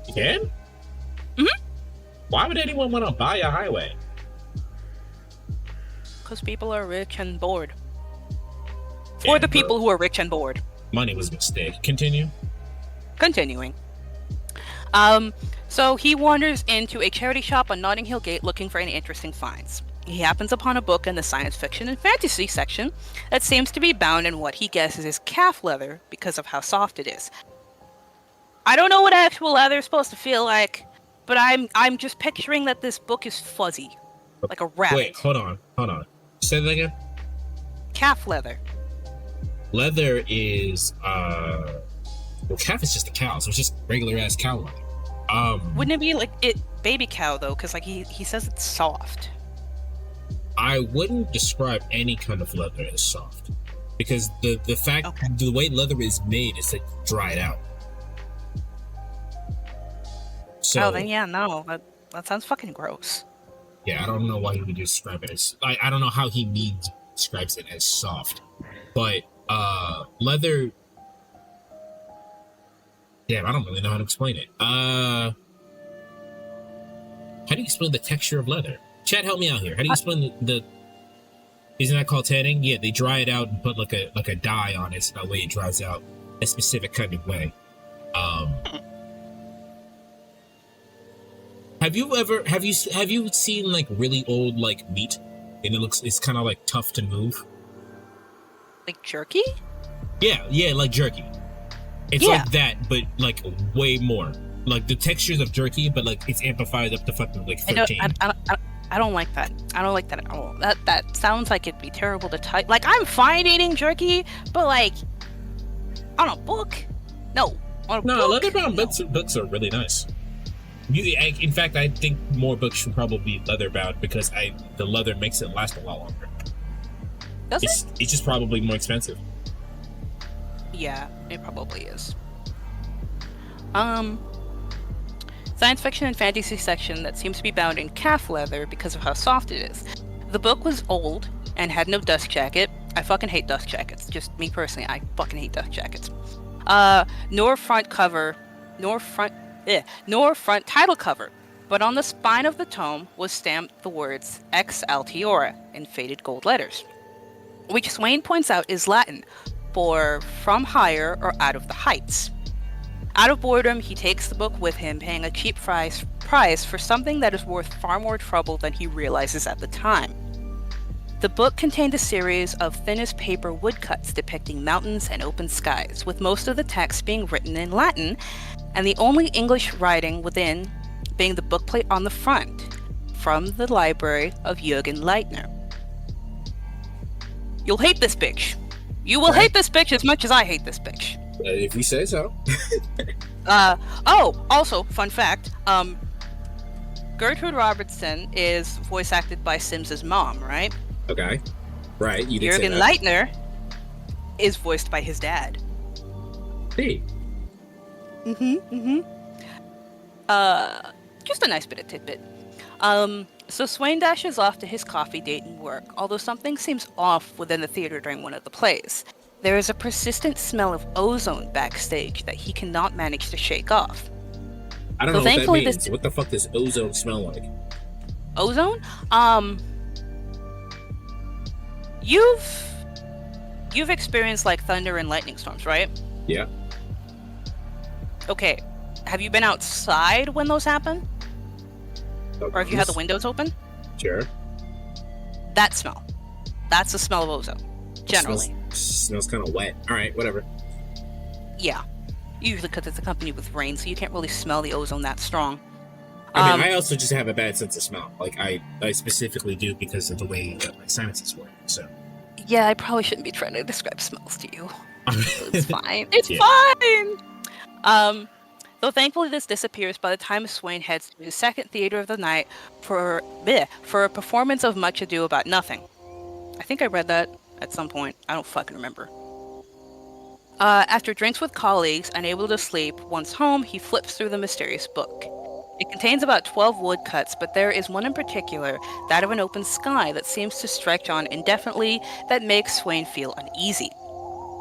You can? Mm-hmm. Why would anyone want to buy a highway? Because people are rich and bored. Or the people who are rich and bored. Money was a mistake. Continue. Continuing. So he wanders into a charity shop on Notting Hill Gate looking for any interesting finds. He happens upon a book in the science fiction and fantasy section that seems to be bound in what he guesses is calf leather because of how soft it is. I don't know what actual leather is supposed to feel like, but I'm just picturing that this book is fuzzy, like a rabbit. Wait, hold on. Say that again. Calf leather. Leather is well, calf is just a cow, so it's just regular ass cow leather. Wouldn't it be like baby cow though? Because like he says it's soft. I wouldn't describe any kind of leather as soft, because the fact the way leather is made is like dried out. So, then yeah, no, that sounds fucking gross. Yeah, I don't know why he would describe it as. I don't know how he describes it as soft, but leather. Damn, I don't really know how to explain it. How do you explain the texture of leather? Chad, help me out here. How do you explain the? Isn't that called tanning? Yeah, they dry it out and put like a dye on it, so that way it dries out a specific kind of way. Have you seen like really old like meat, and it's kind of like tough to move? Like jerky? Yeah, like jerky. It's like that, but like way more. Like the textures of jerky, but like it's amplified up to fucking like 13. I don't like that. I don't like that at all. That sounds like it'd be terrible to type. Like, I'm fine eating jerky, but like on a book, no. Leather-bound books are really nice. In fact, I think more books should probably be leather-bound because the leather makes it last a lot longer. Does it? It's just probably more expensive. Yeah, it probably is. Science fiction and fantasy section that seems to be bound in calf leather because of how soft it is. The book was old and had no dust jacket. I fucking hate dust jackets. Just me personally, I fucking hate dust jackets. Nor front title cover. But on the spine of the tome was stamped the words Ex Altiora in faded gold letters, which Swain points out is Latin for from higher or out of the heights. Out of boredom, he takes the book with him, paying a cheap price for something that is worth far more trouble than he realizes at the time. The book contained a series of thinnest paper woodcuts depicting mountains and open skies, with most of the text being written in Latin, and the only English writing within being the bookplate on the front, from the library of Jürgen Leitner. You'll hate this bitch. You will hate this bitch as much as I hate this bitch. If you say so. Also, fun fact, Gertrude Robertson is voice acted by Sims's mom, right? Okay. Right, you did say Jürgen that. Leitner is voiced by his dad. Hey. Just a nice bit of tidbit. So Swain dashes off to his coffee date and work, although something seems off within the theater during one of the plays. There is a persistent smell of ozone backstage that he cannot manage to shake off. I don't know what that means. What the fuck does ozone smell like? Ozone? You've experienced like thunder and lightning storms, right? Yeah. Okay. Have you been outside when those happen? Or have you had the windows open? Sure. That smell. That's the smell of ozone, generally. Smells kind of wet. All right, whatever. Yeah. Usually because it's accompanied with rain, so you can't really smell the ozone that strong. I mean, I also just have a bad sense of smell. Like, I specifically do because of the way that my sinuses work, so. Yeah, I probably shouldn't be trying to describe smells to you. It's fine. It's fine! Though thankfully this disappears by the time Swain heads to his second theater of the night for a performance of Much Ado About Nothing. I think I read that at some point. I don't fucking remember. After drinks with colleagues, unable to sleep, once home, he flips through the mysterious book. It contains about 12 woodcuts, but there is one in particular, that of an open sky that seems to stretch on indefinitely, that makes Swain feel uneasy.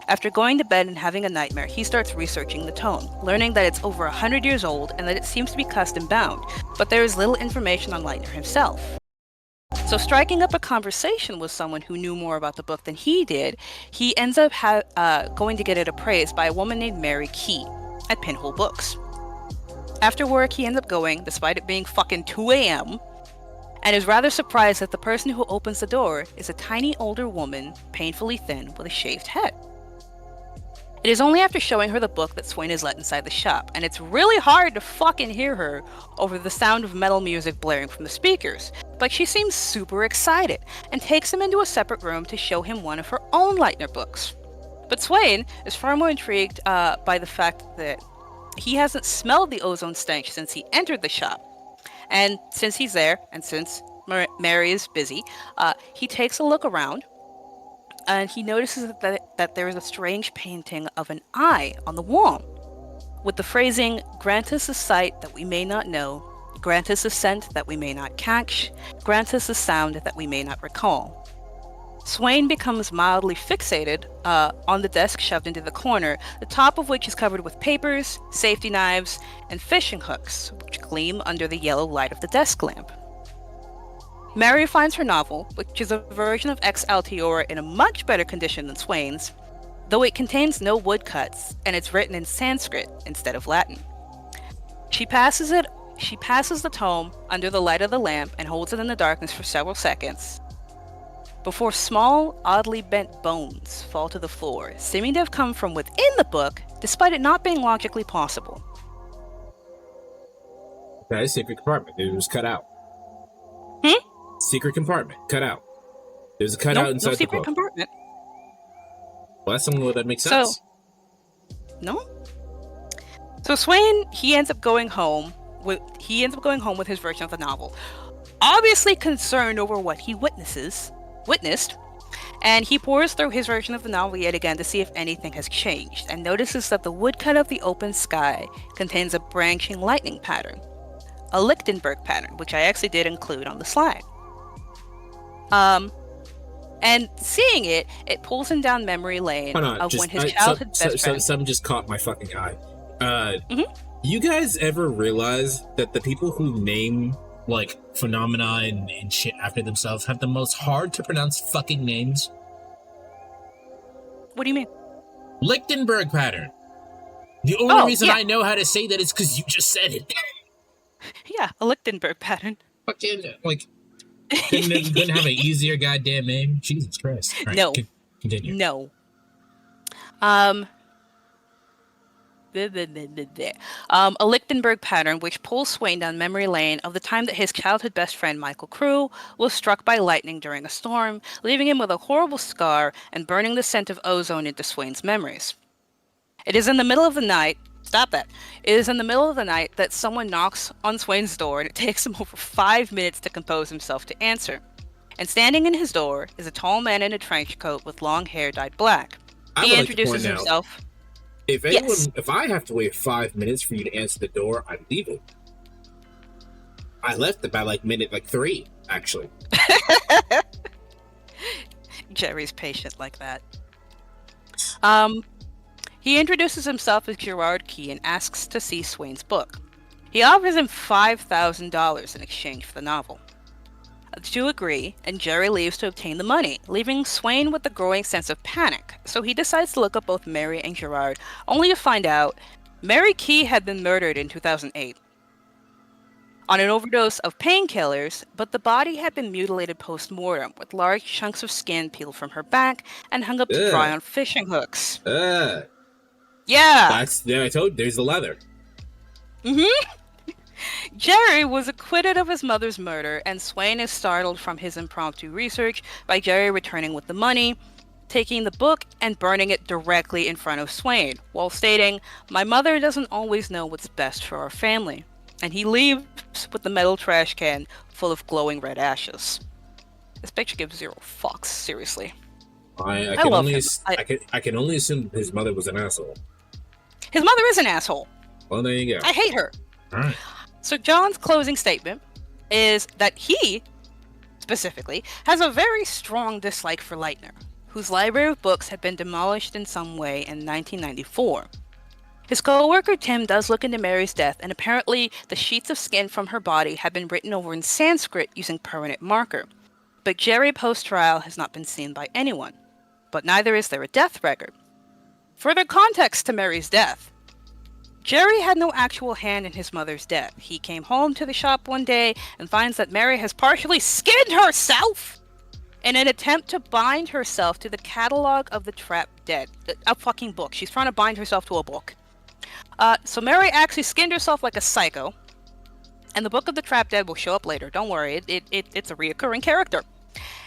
After going to bed and having a nightmare, he starts researching the tome, learning that it's over 100 years old and that it seems to be custom bound, but there is little information on Leitner himself. So striking up a conversation with someone who knew more about the book than he did, he ends up going to get it appraised by a woman named Mary Key at Pinhole Books. After work, he ends up going, despite it being fucking 2 a.m., and is rather surprised that the person who opens the door is a tiny older woman, painfully thin, with a shaved head. It is only after showing her the book that Swain is let inside the shop, and it's really hard to fucking hear her over the sound of metal music blaring from the speakers, but she seems super excited, and takes him into a separate room to show him one of her own Leitner books. But Swain is far more intrigued by the fact that he hasn't smelled the ozone stench since he entered the shop. And since he's there, and since Mary is busy, he takes a look around, and he notices that there is a strange painting of an eye on the wall, with the phrasing, "Grant us a sight that we may not know, grant us a scent that we may not catch, grant us a sound that we may not recall." Swain becomes mildly fixated on the desk shoved into the corner, the top of which is covered with papers, safety knives, and fishing hooks, which gleam under the yellow light of the desk lamp. Mary finds her novel, which is a version of Ès ⱗłVuu in a much better condition than Swain's, though it contains no woodcuts, and it's written in Sanskrit instead of Latin. She passes the tome under the light of the lamp and holds it in the darkness for several seconds, before small, oddly bent bones fall to the floor, seeming to have come from within the book, despite it not being logically possible. That is secret compartment. It was cut out. Secret compartment, cut out. There's a cutout inside the book. No secret compartment. Well, that's something that makes sense. So Swain, he ends up going home with his version of the novel, obviously concerned over what he witnessed, and he pours through his version of the novel yet again to see if anything has changed, and notices that the woodcut of the open sky contains a branching lightning pattern, a Lichtenberg pattern, which I actually did include on the slide. And seeing it pulls him down memory lane of when his childhood best friend. Something just caught my fucking eye. You guys ever realize that the people who name like phenomena and shit after themselves have the most hard to pronounce fucking names? What do you mean? Lichtenberg pattern. The only reason I know how to say that is because you just said it. Yeah, a Lichtenberg pattern. Fucking like. Couldn't have an easier goddamn name? Jesus Christ. Right, no. Continue. No. A Lichtenberg pattern which pulls Swain down memory lane of the time that his childhood best friend Michael Crew was struck by lightning during a storm, leaving him with a horrible scar and burning the scent of ozone into Swain's memories. It is in the middle of the night. Stop that. It is in the middle of the night that someone knocks on Swain's door, and it takes him over 5 minutes to compose himself to answer. And standing in his door is a tall man in a trench coat with long hair dyed black. He introduces himself. If I have to wait 5 minutes for you to answer the door, I'd leave it. I left about like minute 3, actually. Jerry's patient like that. He introduces himself as Gerard Key and asks to see Swain's book. He offers him $5,000 in exchange for the novel. The two agree, and Jerry leaves to obtain the money, leaving Swain with a growing sense of panic. So he decides to look up both Mary and Gerard, only to find out Mary Key had been murdered in 2008 on an overdose of painkillers, but the body had been mutilated post-mortem, with large chunks of skin peeled from her back and hung up to dry on fishing hooks. Yeah! I told you, there's the leather. Jerry was acquitted of his mother's murder, and Swain is startled from his impromptu research by Jerry returning with the money, taking the book and burning it directly in front of Swain, while stating, "My mother doesn't always know what's best for our family." And he leaves with the metal trash can full of glowing red ashes. This picture gives zero fucks, seriously. I can only assume his mother was an asshole. His mother is an asshole. Well, there you go. I hate her. All right. So John's closing statement is that he, specifically, has a very strong dislike for Leitner, whose library of books had been demolished in some way in 1994. His co-worker Tim does look into Mary's death, and apparently the sheets of skin from her body have been written over in Sanskrit using permanent marker. But Jerry post-trial has not been seen by anyone. But neither is there a death record. Further context to Mary's death. Jerry had no actual hand in his mother's death. He came home to the shop one day and finds that Mary has partially skinned herself in an attempt to bind herself to the catalog of the Trapped Dead. A fucking book. She's trying to bind herself to a book. So Mary actually skinned herself like a psycho. And the Book of the Trapped Dead will show up later. Don't worry, it's a reoccurring character.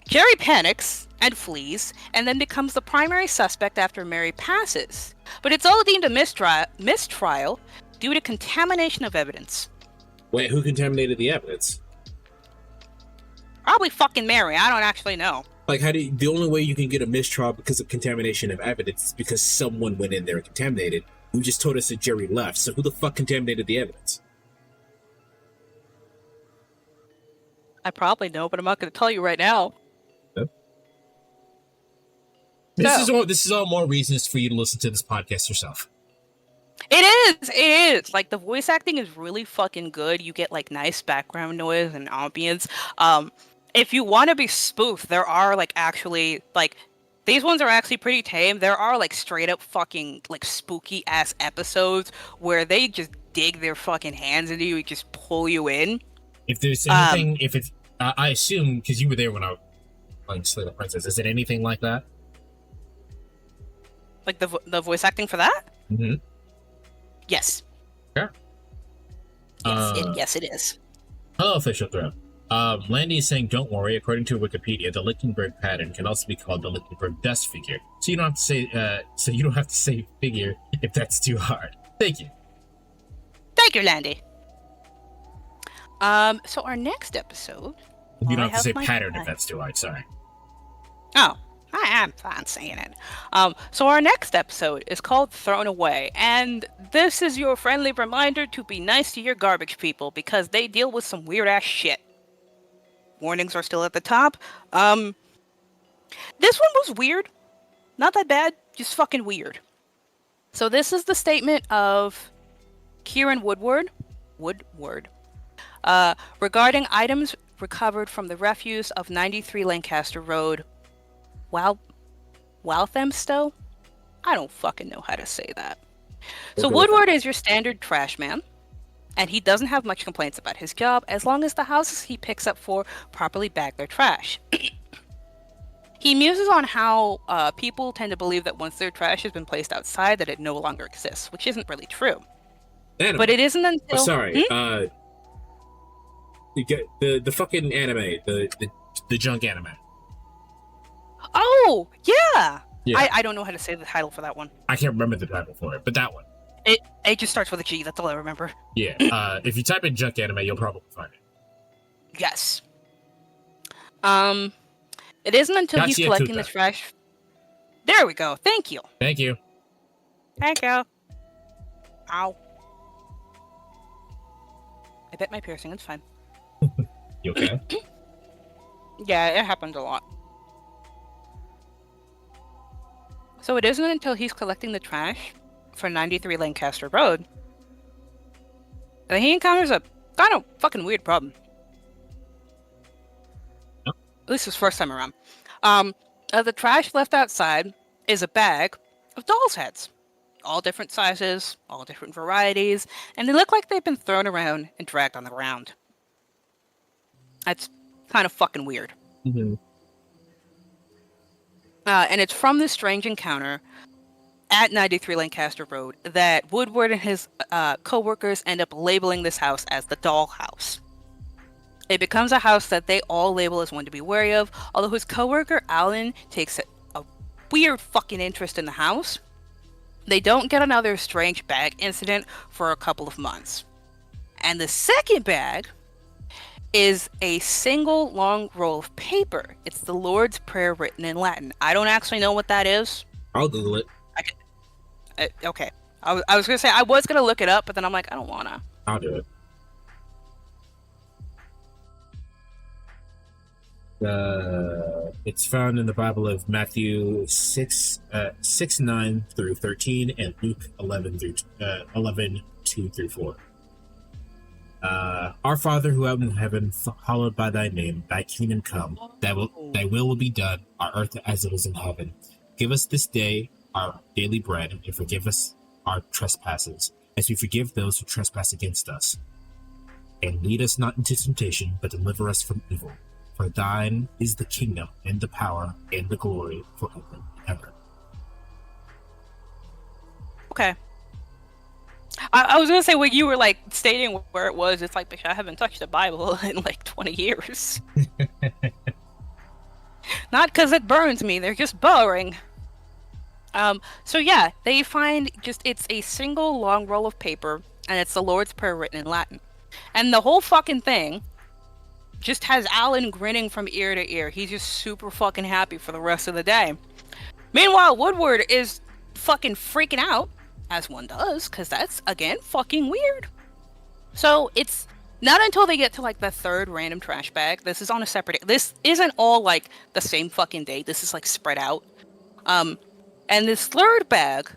Jerry panics and flees, and then becomes the primary suspect after Mary passes. But it's all deemed a mistrial due to contamination of evidence. Wait, who contaminated the evidence? Probably fucking Mary. I don't actually know. Like, the only way you can get a mistrial because of contamination of evidence is because someone went in there and contaminated. Who just told us that Jerry left. So who the fuck contaminated the evidence? I probably know, but I'm not going to tell you right now. Yep. This is all more reasons for you to listen to this podcast yourself. It is. Like, the voice acting is really fucking good. You get, like, nice background noise and ambience. If you want to be spoofed, there are, like, actually, like, these ones are actually pretty tame. There are, like, straight up fucking, like, spooky ass episodes where they just dig their fucking hands into you and just pull you in. If there's anything, if it's, I assume, because you were there when I was playing Slay the Princess, is it anything like that? Like the voice acting for that? Mm-hmm. Yes. Yeah. Yes, it is. Hello, official threat. Landy is saying, don't worry, according to Wikipedia, the Lichtenberg pattern can also be called the Lichtenberg dust figure. So you don't have to say, figure if that's too hard. Thank you. Thank you, Landy. So our next episode... You don't have to say pattern if that's too hard, sorry. Oh, I am fine saying it. So our next episode is called Thrown Away, and this is your friendly reminder to be nice to your garbage people, because they deal with some weird-ass shit. Warnings are still at the top. This one was weird. Not that bad, just fucking weird. So this is the statement of Kieran Woodward, regarding items recovered from the refuse of 93 Lancaster Road, Walthamstow? I don't fucking know how to say that. So Woodward is your standard trash man, and he doesn't have much complaints about his job as long as the houses he picks up for properly bag their trash. He muses on how people tend to believe that once their trash has been placed outside that it no longer exists, which isn't really true. Anime. But it isn't until... Oh, sorry, you get the fucking anime, the junk anime. Oh, yeah! Yeah. I don't know how to say the title for that one. I can't remember the title for it, but that one. It just starts with a G, that's all I remember. Yeah, if you type in junk anime, you'll probably find it. Yes. It isn't until he's collecting the trash... There we go, thank you. Thank you. Thank you. Ow. I bit my piercing, it's fine. You okay? Yeah, it happens a lot. So it isn't until he's collecting the trash for 93 Lancaster Road that he encounters a kind of fucking weird problem. Yep. At least his first time around. The trash left outside is a bag of dolls' heads. All different sizes, all different varieties, and they look like they've been thrown around and dragged on the ground. That's kind of fucking weird. Mm-hmm. And it's from this strange encounter at 93 Lancaster Road that Woodward and his co-workers end up labeling this house as the doll house. It becomes a house that they all label as one to be wary of, although his co-worker Alan takes a weird fucking interest in the house. They don't get another strange bag incident for a couple of months. And the second bag is a single long roll of paper. It's the Lord's Prayer written in Latin. I don't actually know what that is. I'll Google it. Okay. I was going to say, I was going to look it up, but then I'm like, I don't want to. I'll do it. It's found in the Bible of Matthew 6:9 through 13 and Luke 11:2 through 4. Our Father who art in heaven, hallowed by thy name, thy kingdom come, thy will be done on earth as it is in heaven. Give us this day our daily bread, and forgive us our trespasses, as we forgive those who trespass against us. And lead us not into temptation, but deliver us from evil. For thine is the kingdom, and the power, and the glory, forever and ever. Okay. I was going to say, when you were, like, stating where it was, it's like, bitch, I haven't touched the Bible in, like, 20 years. Not because it burns me, they're just boring. So yeah, they find it's a single long roll of paper, and it's the Lord's Prayer written in Latin. And the whole fucking thing just has Alan grinning from ear to ear. He's just super fucking happy for the rest of the day. Meanwhile, Woodward is fucking freaking out, as one does, because that's, again, fucking weird. So it's not until they get to, like, the third random trash bag. This is on a separate day. This isn't all, like, the same fucking day. This is, like, spread out. And this third bag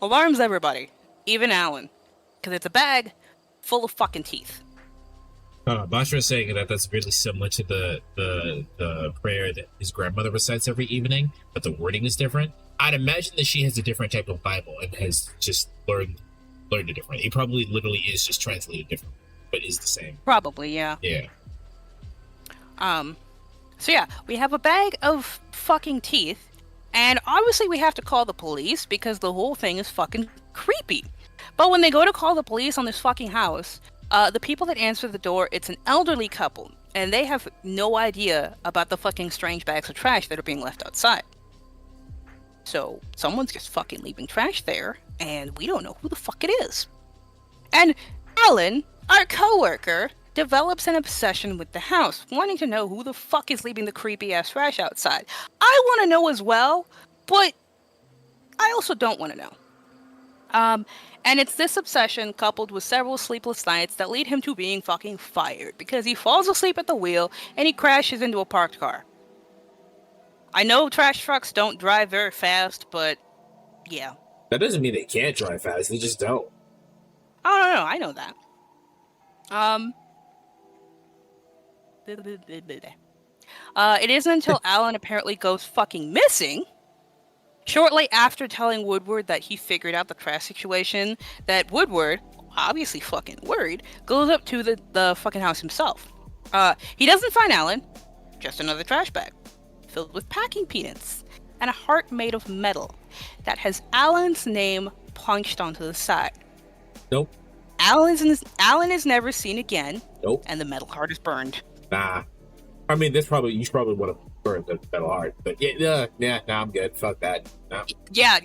alarms everybody, even Alan, because it's a bag full of fucking teeth. Basha was saying that that's really similar to the prayer that his grandmother recites every evening, but the wording is different. I'd imagine that she has a different type of Bible and has just learned it different. It probably literally is just translated different, but is the same. Probably, yeah. Yeah. So yeah, we have a bag of fucking teeth, and obviously we have to call the police because the whole thing is fucking creepy. But when they go to call the police on this fucking house, the people that answer the door, it's an elderly couple, and they have no idea about the fucking strange bags of trash that are being left outside. So someone's just fucking leaving trash there, and we don't know who the fuck it is. And Alan, our coworker, develops an obsession with the house, wanting to know who the fuck is leaving the creepy-ass trash outside. I want to know as well, but I also don't want to know. And it's this obsession coupled with several sleepless nights that lead him to being fucking fired, because he falls asleep at the wheel and he crashes into a parked car. I know trash trucks don't drive very fast, but yeah. That doesn't mean they can't drive fast, they just don't. Oh, no, I know that. It isn't until Alan apparently goes fucking missing, shortly after telling Woodward that he figured out the trash situation, that Woodward, obviously fucking worried, goes up to the fucking house himself. He doesn't find Alan, just another trash bag, filled with packing peanuts, and a heart made of metal that has Alan's name punched onto the side. Nope. Alan is never seen again. Nope. And the metal heart is burned. Nah. I mean, you should probably want to burn the metal heart, but nah, I'm good. Fuck that. Nah. Yeah.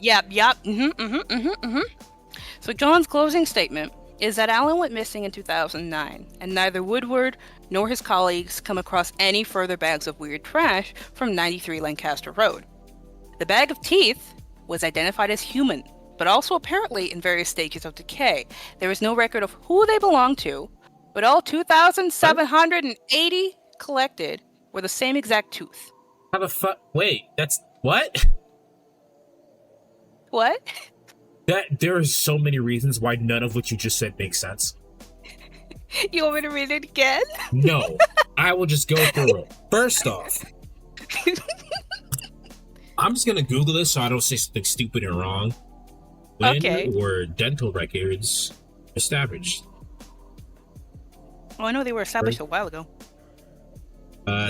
So John's closing statement is that Alan went missing in 2009, and neither Woodward nor his colleagues come across any further bags of weird trash from 93 Lancaster Road. The bag of teeth was identified as human, but also apparently in various stages of decay. There is no record of who they belong to, but all 2,780 collected were the same exact tooth. How the fuck? Wait, that's what? What? There are so many reasons why none of what you just said makes sense. You want me to read it again? No, I will just go through it. First off, I'm just gonna Google this so I don't say something stupid and wrong. When were dental records established? Oh, I know they were established a while ago.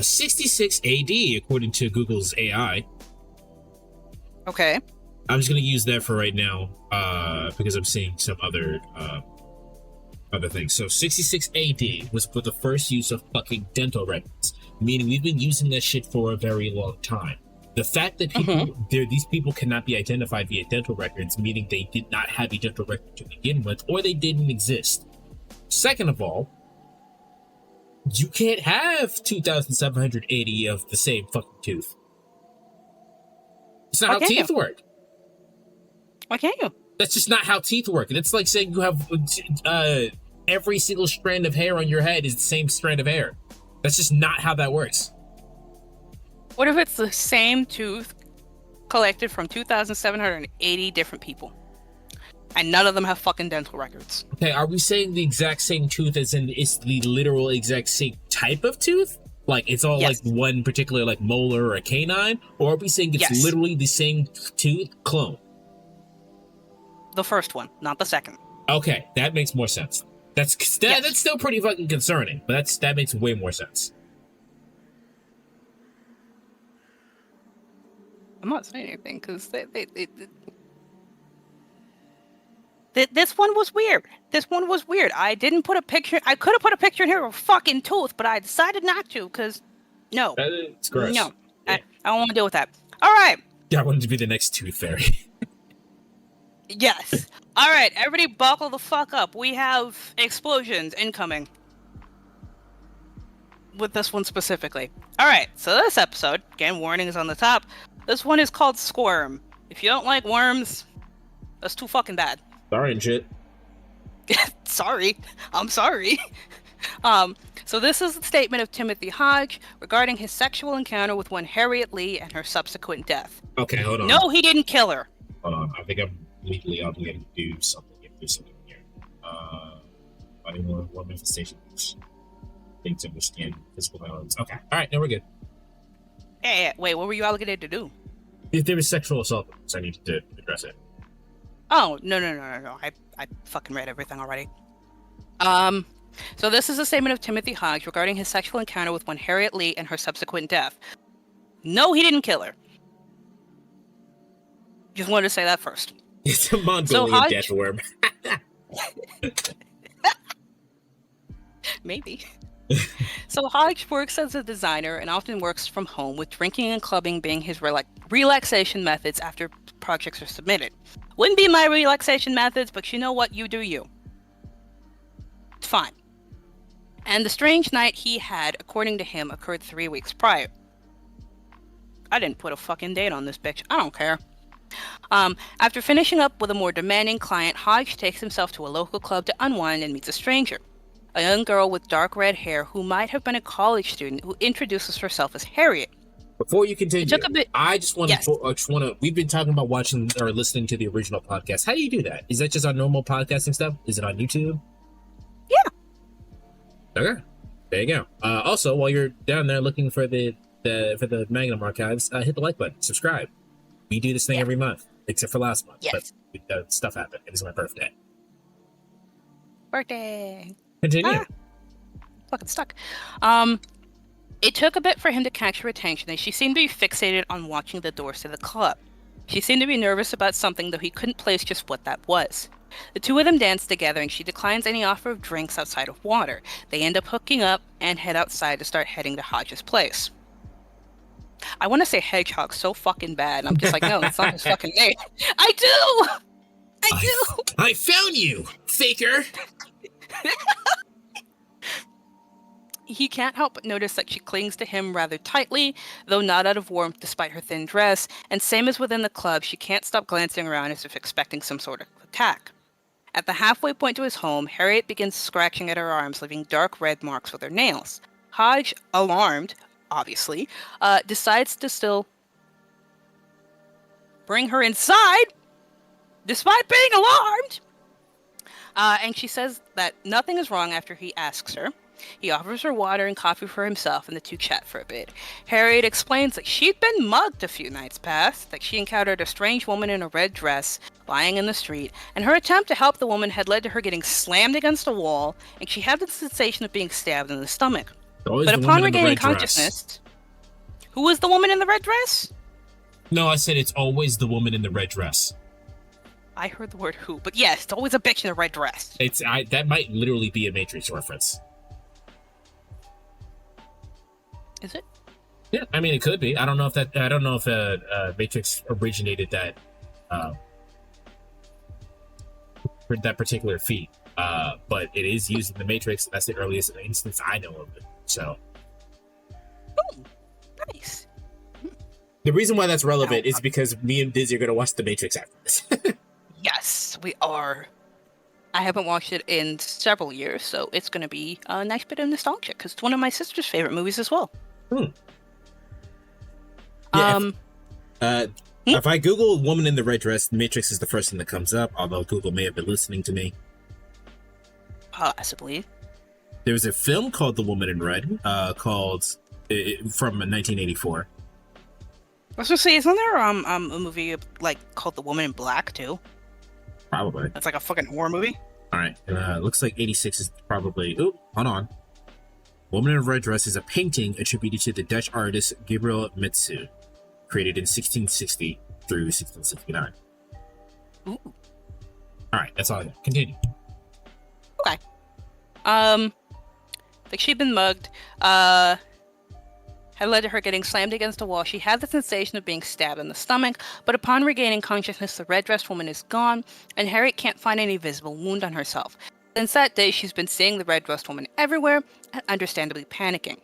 66 AD, according to Google's AI. Okay. I'm just gonna use that for right now, because I'm seeing some other things. So 66 AD was for the first use of fucking dental records, meaning we've been using that shit for a very long time. The fact that these people cannot be identified via dental records, meaning they did not have a dental record to begin with, or they didn't exist. Second of all, you can't have 2,780 of the same fucking tooth. It's not how teeth work. Why can't you? That's just not how teeth work. It's like saying you have every single strand of hair on your head is the same strand of hair. That's just not how that works. What if it's the same tooth collected from 2,780 different people? And none of them have fucking dental records. Okay, are we saying the exact same tooth as in it's the literal exact same type of tooth? Like it's all like one particular like molar or a canine? Or are we saying it's literally the same tooth clone? The first one, not the second. Okay, that makes more sense. That's still pretty fucking concerning, but that makes way more sense. I'm not saying anything because this one was weird. This one was weird. I didn't put a picture. I could have put a picture in here of a fucking tooth, but I decided not to because no. It's gross. No, yeah. I don't want to deal with that. All right. Yeah, I wanted to be the next tooth fairy. Yes. All right, everybody buckle the fuck up. We have explosions incoming. With this one specifically. All right, so this episode, again, warning is on the top. This one is called Squirm. If you don't like worms, that's too fucking bad. Sorry and shit. Sorry. I'm sorry. So this is the statement of Timothy Hodge regarding his sexual encounter with one Harriet Lee and her subsequent death. Okay, hold on. No, he didn't kill her. Hold on, I think I'm legally obligated to do something here. Body more manifestations. Things in the skin, physical violence. Okay, alright, now we're good. Hey, wait, what were you obligated to do? If there was sexual assault, so I needed to address it. Oh, no. I fucking read everything already. So this is a statement of Timothy Hodge regarding his sexual encounter with one Harriet Lee and her subsequent death. No, he didn't kill her. Just wanted to say that first. It's a Mongolian death worm. Maybe. So Hodge works as a designer and often works from home, with drinking and clubbing being his relaxation methods after projects are submitted. Wouldn't be my relaxation methods, but you know what? You do you. It's fine. And the strange night he had, according to him, occurred 3 weeks prior. I didn't put a fucking date on this bitch. I don't care. After finishing up with a more demanding client, Hodge takes himself to a local club to unwind and meets a stranger. A young girl with dark red hair who might have been a college student who introduces herself as Harriet. Before you continue, I just want to. We've been talking about watching or listening to the original podcast. How do you do that? Is that just on normal podcasting stuff? Is it on YouTube? Yeah. Okay, there you go. Also, while you're down there looking for the Magnum Archives, hit the like button, subscribe. We do this thing every month, except for last month. Yes. But stuff happened. It was my birthday. Birthday. Continue. Fucking stuck. It took a bit for him to catch her attention, as she seemed to be fixated on watching the doors to the club. She seemed to be nervous about something, though he couldn't place just what that was. The two of them dance together, and she declines any offer of drinks outside of water. They end up hooking up and head outside to start heading to Hodge's place. I want to say hedgehog so fucking bad, and I'm just like, no, that's not his fucking name. I do! I found you, faker! He can't help but notice that she clings to him rather tightly, though not out of warmth despite her thin dress, and same as within the club, she can't stop glancing around as if expecting some sort of attack. At the halfway point to his home, Harriet begins scratching at her arms, leaving dark red marks with her nails. Hodge, alarmed, obviously, decides to still bring her inside, despite being alarmed. And she says that nothing is wrong after he asks her. He offers her water and coffee for himself, and the two chat for a bit. Harriet explains that she'd been mugged a few nights past, that she encountered a strange woman in a red dress lying in the street, and her attempt to help the woman had led to her getting slammed against a wall, and she had the sensation of being stabbed in the stomach. But upon regaining consciousness... Who was the woman in the red dress? No, I said it's always the woman in the red dress. I heard the word who, but yes, it's always a bitch in a red dress. That might literally be a Matrix reference. Is it? Yeah, I mean it could be. I don't know if Matrix originated that that particular feat. But it is used in the Matrix. That's the earliest instance I know of it. So. Oh, nice. The reason why that's relevant is because me and Dizzy are gonna watch the Matrix after this. Yes, we are. I haven't watched it in several years, so it's going to be a nice bit of nostalgia because it's one of my sister's favorite movies as well. Yeah, if I Google "woman in the red dress," Matrix is the first thing that comes up. Although Google may have been listening to me. Possibly. There was a film called "The Woman in Red," from 1984. I was going to say, isn't there a movie called "The Woman in Black" too? Probably. That's like a fucking horror movie. All right. Looks like 86 is probably... Oh, hold on. Woman in a Red Dress is a painting attributed to the Dutch artist Gabriel Metsu, created in 1660 through 1669. Ooh. All right. That's all I got. Continue. Okay. She'd been mugged. Had led to her getting slammed against a wall. She had the sensation of being stabbed in the stomach, but upon regaining consciousness, the red-dressed woman is gone, and Harriet can't find any visible wound on herself. Since that day, she's been seeing the red-dressed woman everywhere, and understandably panicking.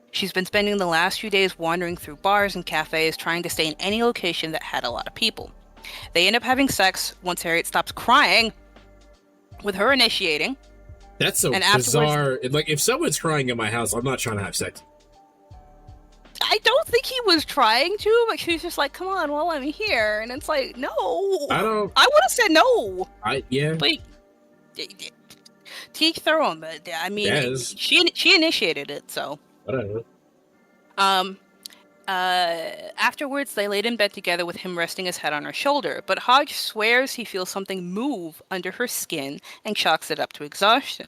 She's been spending the last few days wandering through bars and cafes, trying to stay in any location that had a lot of people. They end up having sex once Harriet stops crying, with her initiating. That's so bizarre. Like, if someone's crying in my house, I'm not trying to have sex. I don't think he was trying to, but she was just like, come on, while I'm here. And it's like, no. I would have said no. Yeah. But teach their own. But I mean, yes. She initiated it, so. Whatever. Afterwards, they laid in bed together with him resting his head on her shoulder. But Hodge swears he feels something move under her skin and chalks it up to exhaustion.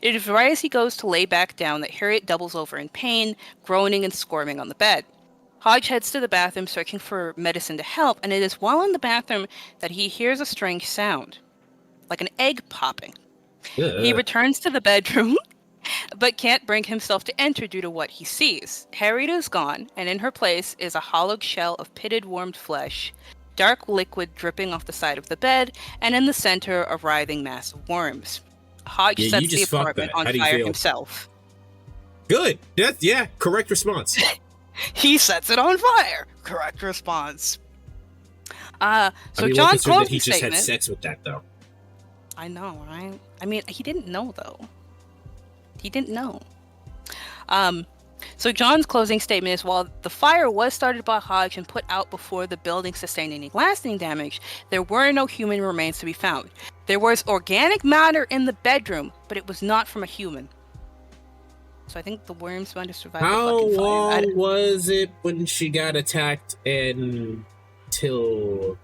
It is right as he goes to lay back down that Harriet doubles over in pain, groaning and squirming on the bed. Hodge heads to the bathroom searching for medicine to help, and it is while in the bathroom that he hears a strange sound, like an egg popping. He returns to the bedroom, but can't bring himself to enter due to what he sees. Harriet is gone, and in her place is a hollowed shell of pitted, warmed flesh, dark liquid dripping off the side of the bed, and in the center, a writhing mass of worms. Hodge sets the apartment on fire himself. Good. Correct response. He sets it on fire. Correct response. So John's closing statement. He just had sex with that, though. I know, right? I mean, he didn't know, though. He didn't know. So John's closing statement is, while the fire was started by Hodge and put out before the building sustained any lasting damage, there were no human remains to be found. There was organic matter in the bedroom, but it was not from a human. So I think the worms might have survived the fucking fire. How long was it when she got attacked until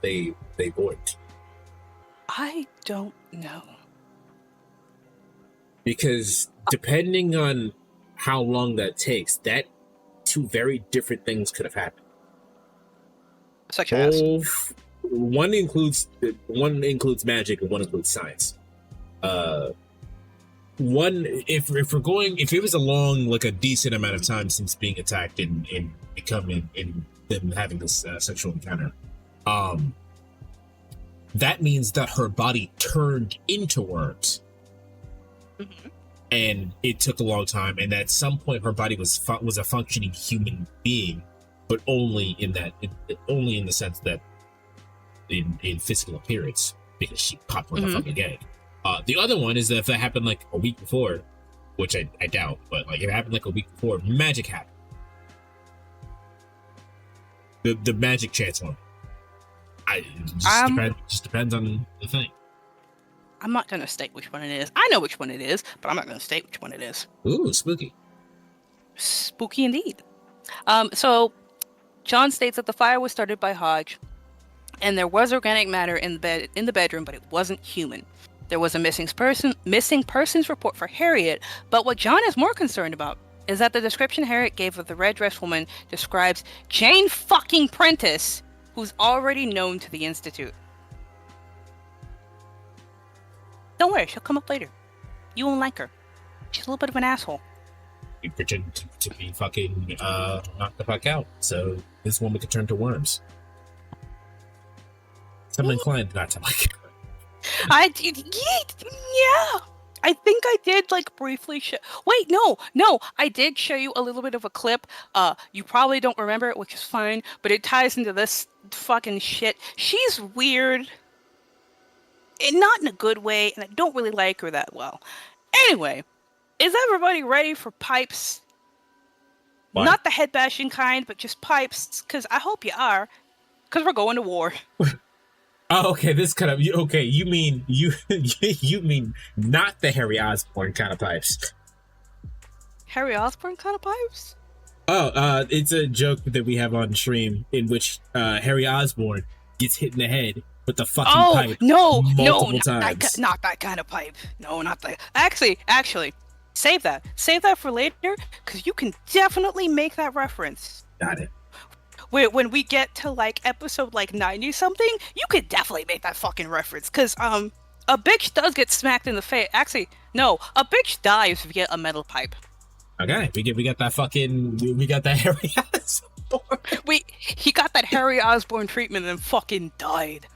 they worked? I don't know. Because depending on how long that takes, that two very different things could have happened. Such as? One includes magic and one includes science. If it was a long, like a decent amount of time since being attacked and becoming in them having this sexual encounter, that means that her body turned into worms. Mm-hmm. And it took a long time, and at some point her body was a functioning human being, but only in the sense that in physical appearance, because she popped like a fucking egg. The other one is that if that happened like a week before, which I doubt, but like it happened like a week before. Magic happened. The magic transform. It just depends on the thing. I'm not gonna state which one it is. I know which one it is, but I'm not gonna state which one it is. Ooh, spooky. Spooky indeed. So John states that the fire was started by Hodge, and there was organic matter in the bedroom, but it wasn't human. There was a missing persons report for Harriet, but what John is more concerned about is that the description Harriet gave of the red dress woman describes Jane fucking Prentice, who's already known to the Institute. Don't worry, she'll come up later. You won't like her. She's a little bit of an asshole. We pretend to be fucking knocked the fuck out, so this woman could turn to worms. So I'm inclined not to like her. Yeah. I think I did like briefly wait, no, I did show you a little bit of a clip. You probably don't remember it, which is fine, but it ties into this fucking shit. She's weird. And not in a good way, and I don't really like her that well. Anyway, is everybody ready for pipes? What? Not the head bashing kind, but just pipes, because I hope you are, because we're going to war. Oh, okay. This kind of okay. You mean you mean not the Harry Osborn kind of pipes? Harry Osborn kind of pipes? Oh, it's a joke that we have on stream in which Harry Osborn gets hit in the head with the fucking pipe. Multiple times. Not that kind of pipe. No, not that. Actually, save that. Save that for later, because you can definitely make that reference. Got it. When we get to like episode like 90 something, you could definitely make that fucking reference, because a bitch does get smacked in the face. Actually, no, a bitch dies via a metal pipe. Okay, we got that Harry Osborn. He got that Harry Osborn treatment and fucking died.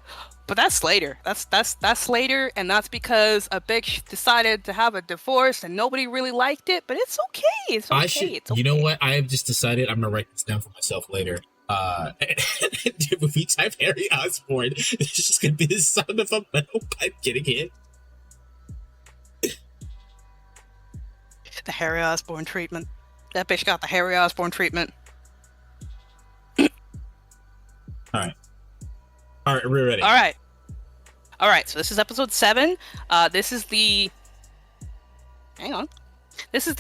But that's later. That's later, and that's because a bitch decided to have a divorce and nobody really liked it. But it's okay. It's okay. It's okay. You know what? I have just decided I'm gonna write this down for myself later. If we type Harry Osborn, it's just gonna be the sound of a metal pipe getting hit. The Harry Osborn treatment. That bitch got the Harry Osborn treatment. All right, we're ready. All right. So this is episode 7. This is the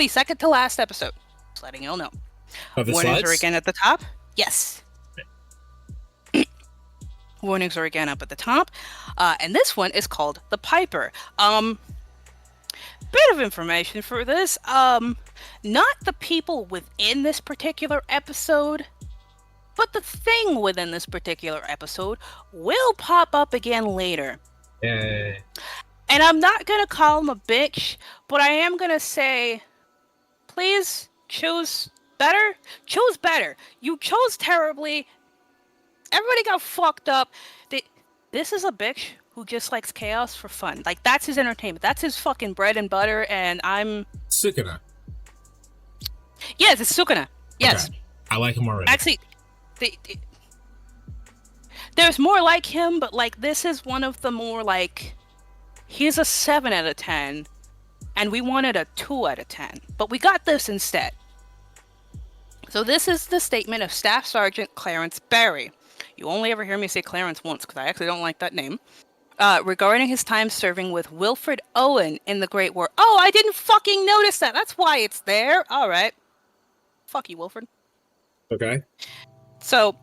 second to last episode. Just letting you all know. Of the Warnings slides? are again at the top. Yes. Warnings are again up at the top. And this one is called The Piper. Bit of information for this. Not the people within this particular episode, but the thing within this particular episode will pop up again later. And I'm not going to call him a bitch, but I am going to say, please choose better. Choose better. You chose terribly. Everybody got fucked up. This is a bitch who just likes chaos for fun. Like, that's his entertainment. That's his fucking bread and butter, and I'm... Sukuna. Yes, it's Sukuna. Yes. Okay. I like him already. Actually, there's more like him, but like this is one of the more like he's a 7 out of 10 and we wanted a 2 out of 10, but we got this instead. So this is the statement of Staff Sergeant Clarence Barry. You only ever hear me say Clarence once because I actually don't like that name. Regarding his time serving with Wilfred Owen in the Great War. Oh, I didn't fucking notice that. That's why it's there. All right. Fuck you, Wilfred. Okay. So,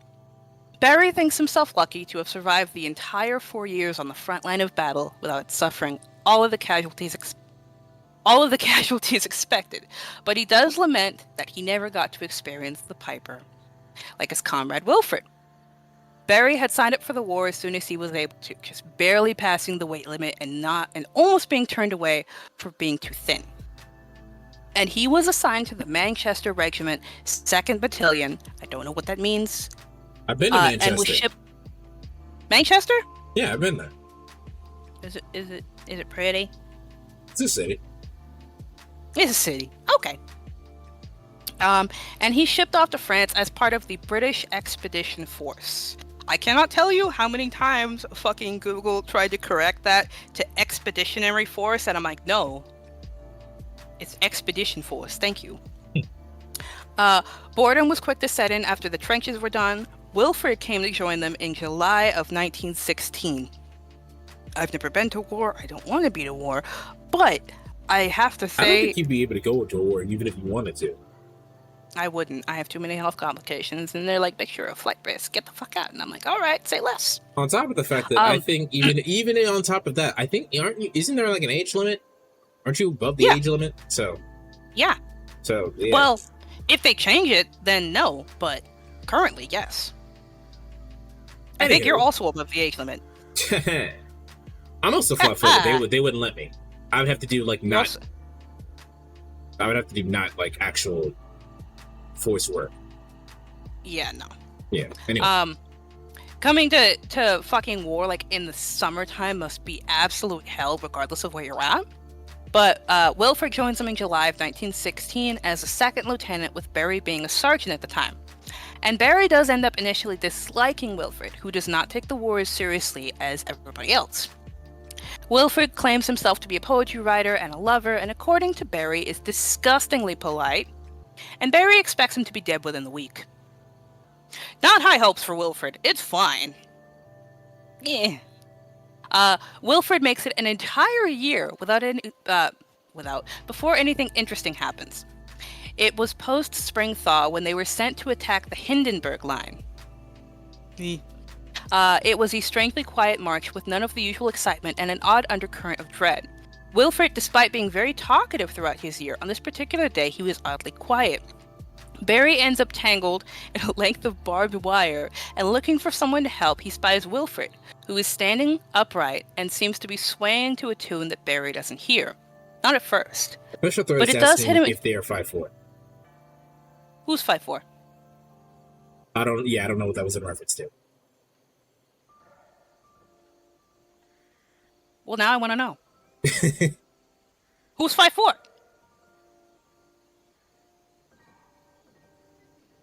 Barry thinks himself lucky to have survived the entire 4 years on the front line of battle without suffering all of the casualties expected. But he does lament that he never got to experience the Piper, like his comrade Wilfred. Barry had signed up for the war as soon as he was able to, just barely passing the weight limit and almost being turned away for being too thin. And he was assigned to the Manchester Regiment, 2nd Battalion. I don't know what that means. I've been to Manchester. And was shipped... Manchester? Yeah, I've been there. Is it pretty? It's a city. It's a city. Okay. And he shipped off to France as part of the British Expedition Force. I cannot tell you how many times fucking Google tried to correct that to Expeditionary Force, and I'm like, no. It's Expedition Force. Thank you. Boredom was quick to set in after the trenches were done. Wilfred came to join them in July of 1916. I've never been to war. I don't want to be to war. But I have to say... I don't think you'd be able to go to war even if you wanted to. I wouldn't. I have too many health complications. And they're like, make sure a flight risk. Get the fuck out. And I'm like, all right, say less. On top of the fact that I think even on top of that, I think, isn't there like an age limit? Aren't you above the age limit? So... Yeah. So, yeah. Well, if they change it, then no. But currently, yes. I think you're also above the age limit. I'm also flat-footed. They wouldn't let me. I would have to do like not. I would have to do not like actual force work. Yeah, no. Yeah. Anyway. Coming to fucking war like in the summertime must be absolute hell, regardless of where you're at. But Wilfred joins them in July of 1916 as a second lieutenant, with Barry being a sergeant at the time. And Barry does end up initially disliking Wilfred, who does not take the war as seriously as everybody else. Wilfred claims himself to be a poetry writer and a lover, and according to Barry, is disgustingly polite, and Barry expects him to be dead within the week. Not high hopes for Wilfred. It's fine. Yeah. Wilfred makes it an entire year before anything interesting happens. It was post-spring thaw when they were sent to attack the Hindenburg Line. It was a strangely quiet march with none of the usual excitement and an odd undercurrent of dread. Wilfred, despite being very talkative throughout his year, on this particular day he was oddly quiet. Barry ends up tangled in a length of barbed wire, and looking for someone to help, he spies Wilfred, who is standing upright and seems to be swaying to a tune that Barry doesn't hear. Not at first. But it does hit him if they are 5'4". Who's 5'4"? I don't know what that was in reference to. Well, now I want to know. Who's 5'4"?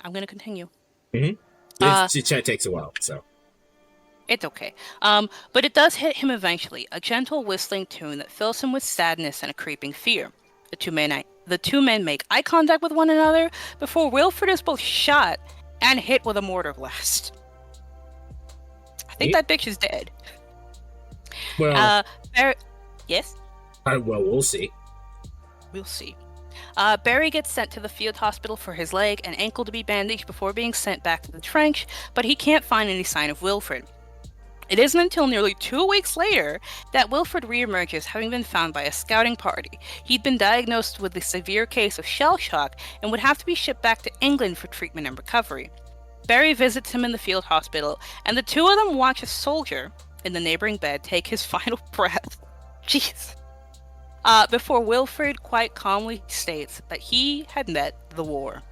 I'm going to continue. It takes a while, so. It's okay. But it does hit him eventually, a gentle whistling tune that fills him with sadness and a creeping fear. The two men make eye contact with one another before Wilfred is both shot and hit with a mortar blast. I think that bitch is dead. Well, yes? Well, we'll see. We'll see. Barry gets sent to the field hospital for his leg and ankle to be bandaged before being sent back to the trench, but he can't find any sign of Wilfred. It isn't until nearly 2 weeks later that Wilfred reemerges, having been found by a scouting party. He'd been diagnosed with a severe case of shell shock and would have to be shipped back to England for treatment and recovery. Barry visits him in the field hospital, and the two of them watch a soldier in the neighboring bed take his final breath. Jeez. Before Wilfred quite calmly states that he had met the war.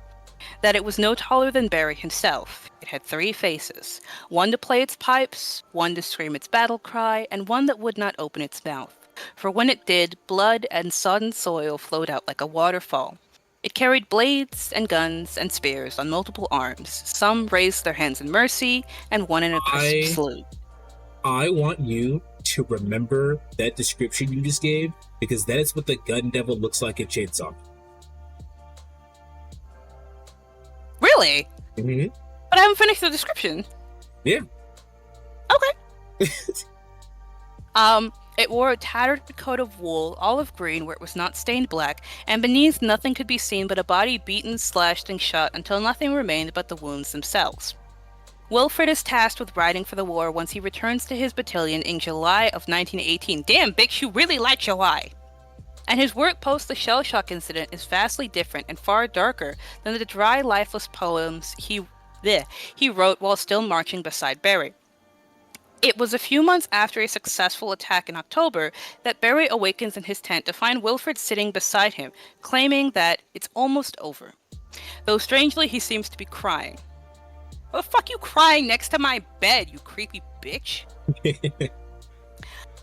That it was no taller than Barry himself. It had 3 faces. One to play its pipes, one to scream its battle cry, and one that would not open its mouth. For when it did, blood and sodden soil flowed out like a waterfall. It carried blades and guns and spears on multiple arms. Some raised their hands in mercy, and one in a crisp salute. I want you to remember that description you just gave, because that is what the gun devil looks like at Chainsaw. Really? Mm-hmm. But I haven't finished the description. Yeah. Okay. It wore a tattered coat of wool, olive green where it was not stained black, and beneath nothing could be seen but a body beaten, slashed, and shot until nothing remained but the wounds themselves. Wilfred is tasked with riding for the war once he returns to his battalion in July of 1918. Damn, bitch, you really like July! And his work post the shell shock incident is vastly different and far darker than the dry, lifeless poems he wrote while still marching beside Barry. It was a few months after a successful attack in October that Barry awakens in his tent to find Wilfred sitting beside him, claiming that it's almost over. Though strangely, he seems to be crying. What the fuck you crying next to my bed, you creepy bitch?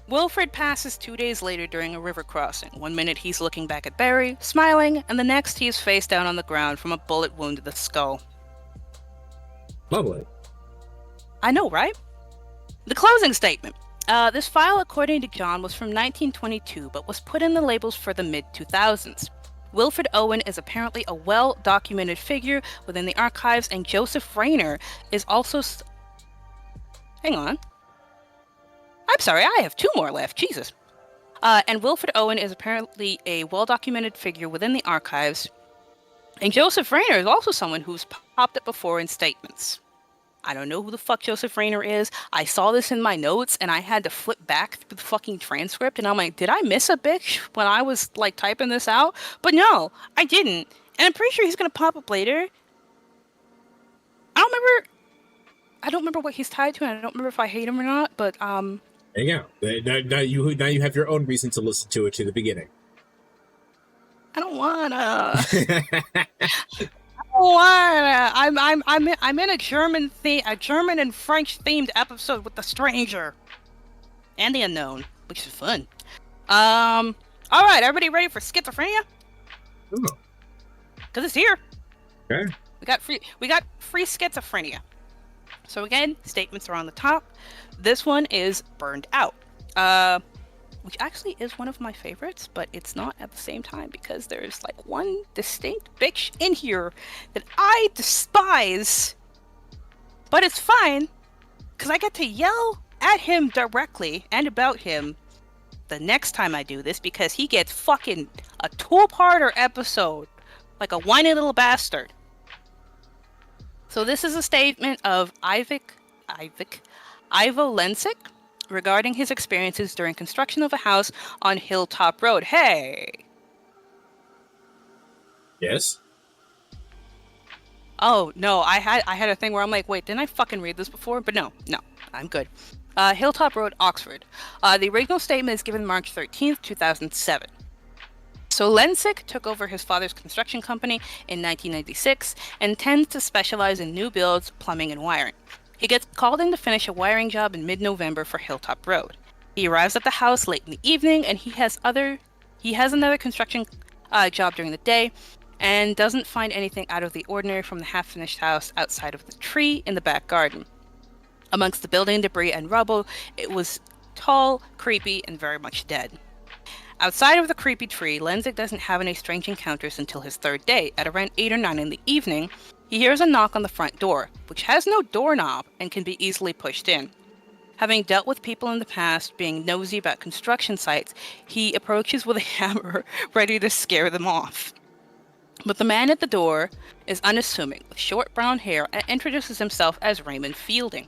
Wilfred passes 2 days later during a river crossing. 1 minute he's looking back at Barry, smiling, and the next he is face down on the ground from a bullet wound to the skull. Lovely. I know, right? The closing statement. This file, according to John, was from 1922, but was put in the labels for the mid-2000s. Wilfred Owen is apparently a well-documented figure within the archives, and Joseph Rayner is also... Hang on. I'm sorry, I have 2 more left. Jesus. And Wilfred Owen is apparently a well-documented figure within the archives, and Joseph Rayner is also someone who's popped up before in statements. I don't know who the fuck Joseph Rayner is. I saw this in my notes, and I had to flip back through the fucking transcript, and I'm like, did I miss a bitch when I was, like, typing this out? But no, I didn't. And I'm pretty sure he's gonna pop up later. I don't remember what he's tied to, and I don't remember if I hate him or not, but, There you go. Now you have your own reason to listen to it to the beginning. I don't wanna. I'm in a German and French themed episode with the stranger and the unknown, which is fun. All right, everybody ready for schizophrenia? Ooh. Cause it's here. Okay. We got free schizophrenia. So again, statements are on the top. This one is Burned Out, which actually is one of my favorites, but it's not at the same time because there's like one distinct bitch in here that I despise. But it's fine, because I get to yell at him directly and about him the next time I do this, because he gets fucking a 2-parter episode like a whiny little bastard. So this is a statement of Ivo Lensick regarding his experiences during construction of a house on Hilltop Road. Hey! Yes? Oh, no, I had a thing where I'm like, wait, didn't I fucking read this before? But no, I'm good. Hilltop Road, Oxford. The original statement is given March 13th, 2007. So Lensick took over his father's construction company in 1996 and tends to specialize in new builds, plumbing, and wiring. He gets called in to finish a wiring job in mid-November for Hilltop Road. He arrives at the house late in the evening, and he has another construction job during the day, and doesn't find anything out of the ordinary from the half-finished house outside of the tree in the back garden. Amongst the building debris and rubble, it was tall, creepy, and very much dead. Outside of the creepy tree, Lensick doesn't have any strange encounters until his 3rd day. At around 8 or 9 in the evening, he hears a knock on the front door, which has no doorknob and can be easily pushed in. Having dealt with people in the past being nosy about construction sites, he approaches with a hammer, ready to scare them off. But the man at the door is unassuming, with short brown hair, and introduces himself as Raymond Fielding,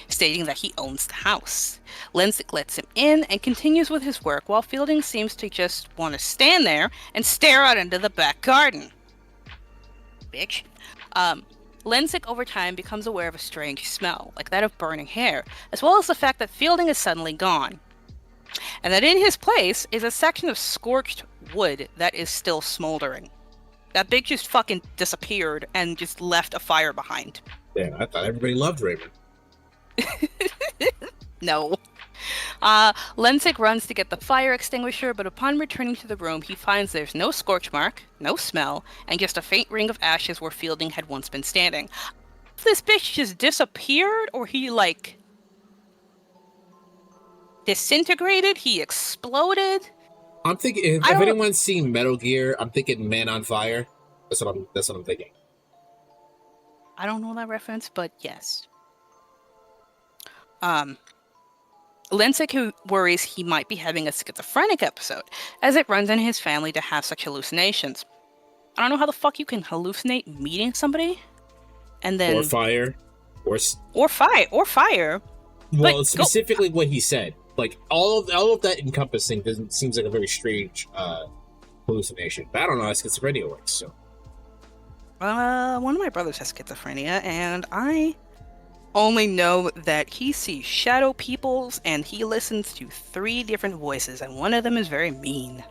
stating that he owns the house. Lensick lets him in and continues with his work, while Fielding seems to just want to stand there and stare out into the back garden. Bitch. Lensick over time becomes aware of a strange smell, like that of burning hair, as well as the fact that Fielding is suddenly gone. And that in his place is a section of scorched wood that is still smoldering. That bitch just fucking disappeared and just left a fire behind. Yeah, I thought everybody loved Raymond. No. Lensick runs to get the fire extinguisher, but upon returning to the room, he finds there's no scorch mark, no smell, and just a faint ring of ashes where Fielding had once been standing. This bitch just disappeared, or he, like, disintegrated? He exploded? I'm thinking, if anyone's seen Metal Gear, I'm thinking Man on Fire. That's what I'm thinking. I don't know that reference, but yes. Lensick, who worries he might be having a schizophrenic episode, as it runs in his family to have such hallucinations. I don't know how the fuck you can hallucinate meeting somebody, and then... Or fire. Or fire. Well, specifically what he said. Like, all of that encompassing seems like a very strange hallucination. But I don't know how schizophrenia works, so... One of my brothers has schizophrenia, and I only know that he sees shadow peoples and he listens to 3 different voices, and one of them is very mean.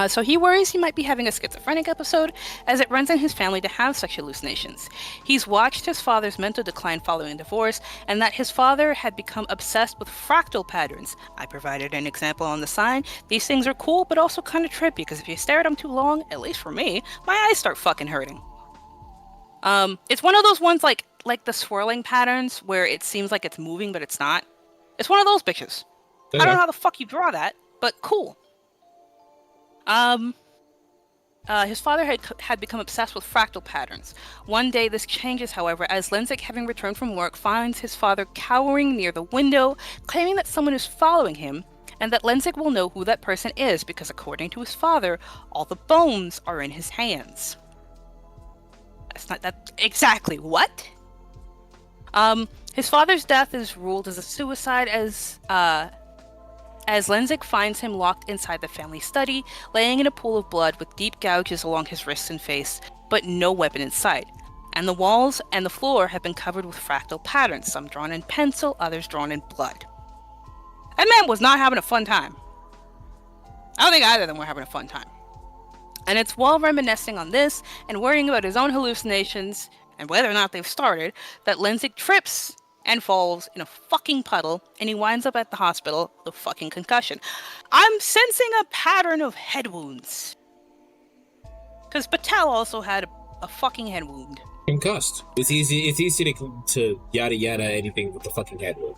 So he worries he might be having a schizophrenic episode, as it runs in his family to have such hallucinations. He's watched his father's mental decline following a divorce, and that his father had become obsessed with fractal patterns. I provided an example on the side. These things are cool, but also kind of trippy, because if you stare at them too long, at least for me, my eyes start fucking hurting. It's one of those ones like like the swirling patterns where it seems like it's moving, but it's not. It's one of those bitches. I don't know how the fuck you draw that, but cool. His father had become obsessed with fractal patterns. One day this changes, however, as Lensik, having returned from work, finds his father cowering near the window, claiming that someone is following him, and that Lensik will know who that person is because, according to his father, all the bones are in his hands. That's not that exactly what? His father's death is ruled as a suicide as Lensik finds him locked inside the family study, laying in a pool of blood with deep gouges along his wrists and face, but no weapon in sight. And the walls and the floor have been covered with fractal patterns, some drawn in pencil, others drawn in blood. That man was not having a fun time. I don't think either of them were having a fun time. And it's while reminiscing on this and worrying about his own hallucinations and whether or not they've started that Lensik trips and falls in a fucking puddle, and he winds up at the hospital with a fucking concussion. I'm sensing a pattern of head wounds. Because Patel also had a fucking head wound. Concussed. It's easy to yada yada anything with the fucking head wound.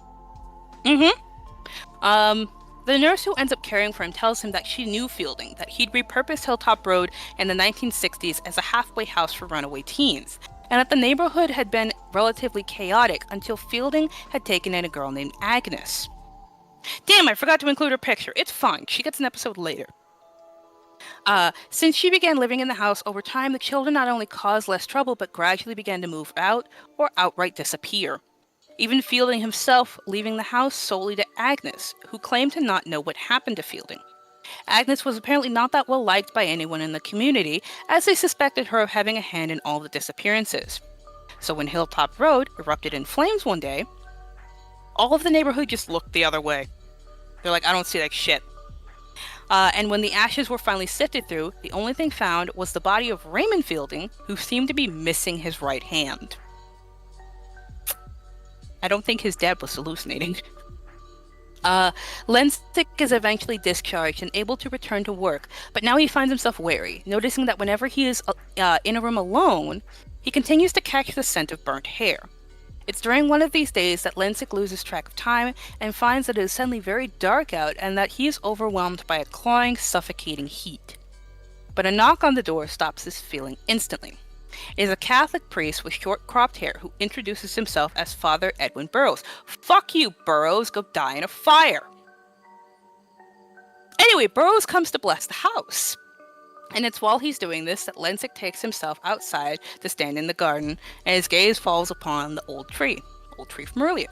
The nurse who ends up caring for him tells him that she knew Fielding, that he'd repurposed Hilltop Road in the 1960s as a halfway house for runaway teens, and that the neighborhood had been relatively chaotic until Fielding had taken in a girl named Agnes. Damn, I forgot to include her picture. It's fine. She gets an episode later. Since she began living in the house, over time, the children not only caused less trouble, but gradually began to move out or outright disappear. Even Fielding himself leaving the house solely to Agnes, who claimed to not know what happened to Fielding. Agnes was apparently not that well liked by anyone in the community, as they suspected her of having a hand in all the disappearances. So when Hilltop Road erupted in flames one day, all of the neighborhood just looked the other way. They're like, I don't see that shit. And when the ashes were finally sifted through, the only thing found was the body of Raymond Fielding, who seemed to be missing his right hand. I don't think his dad was hallucinating. Lensik is eventually discharged and able to return to work, but now he finds himself wary, noticing that whenever he is in a room alone, he continues to catch the scent of burnt hair. It's during one of these days that Lensik loses track of time and finds that it is suddenly very dark out and that he is overwhelmed by a clawing, suffocating heat. But a knock on the door stops this feeling instantly. It is a Catholic priest with short cropped hair who introduces himself as Father Edwin Burroughs. Fuck you, Burroughs, go die in a fire. Anyway, Burroughs comes to bless the house. And it's while he's doing this that Lensik takes himself outside to stand in the garden, and his gaze falls upon the old tree from earlier.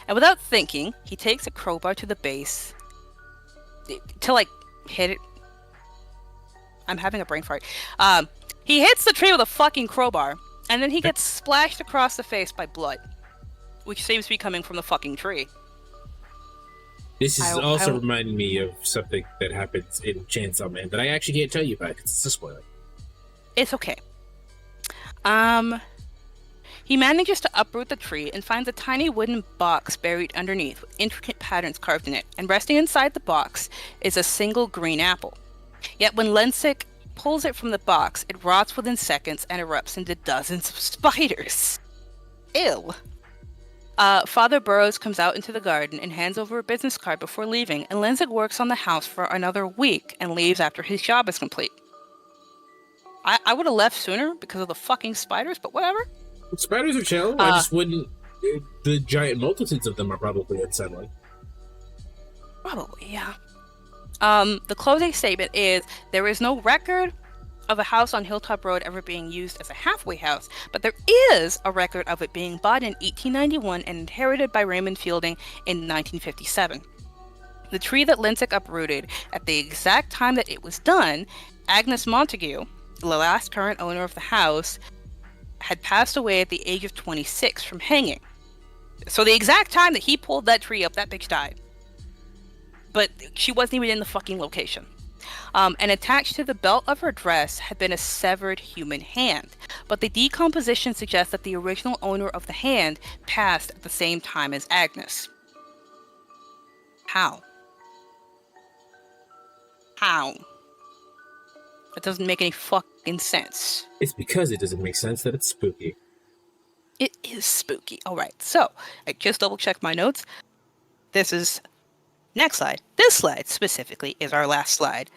And without thinking, he takes a crowbar to the base to, hit it. I'm having a brain fart. He hits the tree with a fucking crowbar, and then he gets splashed across the face by blood, which seems to be coming from the fucking tree. This is also reminding me of something that happens in Chainsaw Man that I actually can't tell you about because it's a spoiler. It's okay. He manages to uproot the tree and finds a tiny wooden box buried underneath with intricate patterns carved in it, and resting inside the box is a single green apple. Yet when Lensik pulls it from the box, it rots within seconds and erupts into dozens of spiders. Ew. Father Burroughs comes out into the garden and hands over a business card before leaving, and Lensik works on the house for another week and leaves after his job is complete. I would have left sooner because of the fucking spiders, but whatever. Spiders are chill. I just wouldn't... The giant multitudes of them are probably unsettling. Probably, yeah. The closing statement is, there is no record of a house on Hilltop Road ever being used as a halfway house, but there is a record of it being bought in 1891 and inherited by Raymond Fielding in 1957. The tree that Lensik uprooted at the exact time that it was done, Agnes Montague, the last current owner of the house, had passed away at the age of 26 from hanging. So the exact time that he pulled that tree up, that bitch died. But she wasn't even in the fucking location. And attached to the belt of her dress had been a severed human hand. But the decomposition suggests that the original owner of the hand passed at the same time as Agnes. How? That doesn't make any fucking sense. It's because it doesn't make sense that it's spooky. It is spooky. All right, so I just double-checked my notes. This is next slide. This slide specifically is our last slide.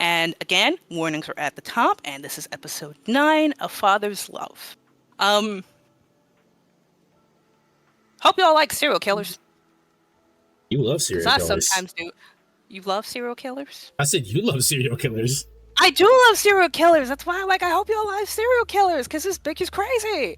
And again, warnings are at the top, and this is episode 9, A Father's Love. Hope you all like serial killers. You love serial killers. I sometimes do. You love serial killers? I said you love serial killers. I do love serial killers. That's why I'm like, I hope you all like serial killers, because this bitch is crazy.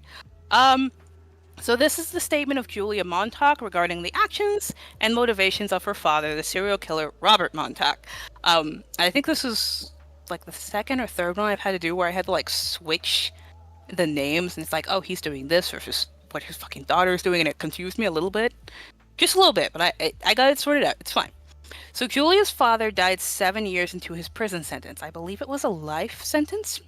So this is the statement of Julia Montauk regarding the actions and motivations of her father, the serial killer Robert Montauk. I think this is like the second or third one I've had to do where I had to like switch the names, and it's like, oh, he's doing this versus what his fucking daughter is doing, and it confused me a little bit. Just a little bit, but I got it sorted out. It's fine. So Julia's father died 7 years into his prison sentence. I believe it was a life sentence.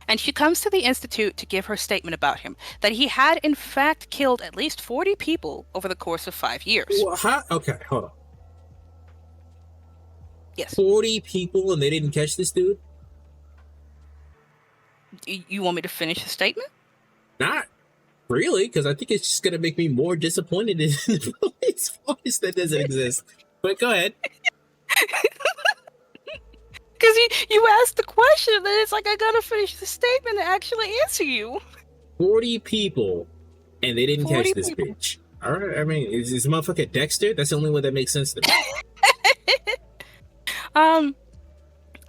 And she comes to the Institute to give her statement about him, that he had in fact killed at least 40 people over the course of 5 years. Well, okay, hold on. Yes. 40 people and they didn't catch this dude? You want me to finish the statement? Not really, because I think it's just going to make me more disappointed in the police force that doesn't exist. But go ahead. Because you asked the question, and it's like I gotta finish the statement to actually answer you. 40 people, and they didn't catch this bitch. All right, I mean, is this motherfucker Dexter? That's the only one that makes sense to me.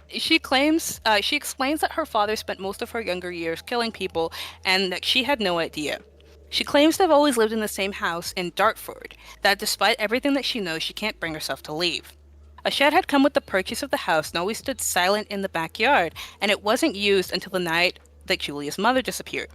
She explains that her father spent most of her younger years killing people, and that she had no idea. She claims to have always lived in the same house in Dartford, that despite everything that she knows, she can't bring herself to leave. A shed had come with the purchase of the house and always stood silent in the backyard, and it wasn't used until the night that Julia's mother disappeared.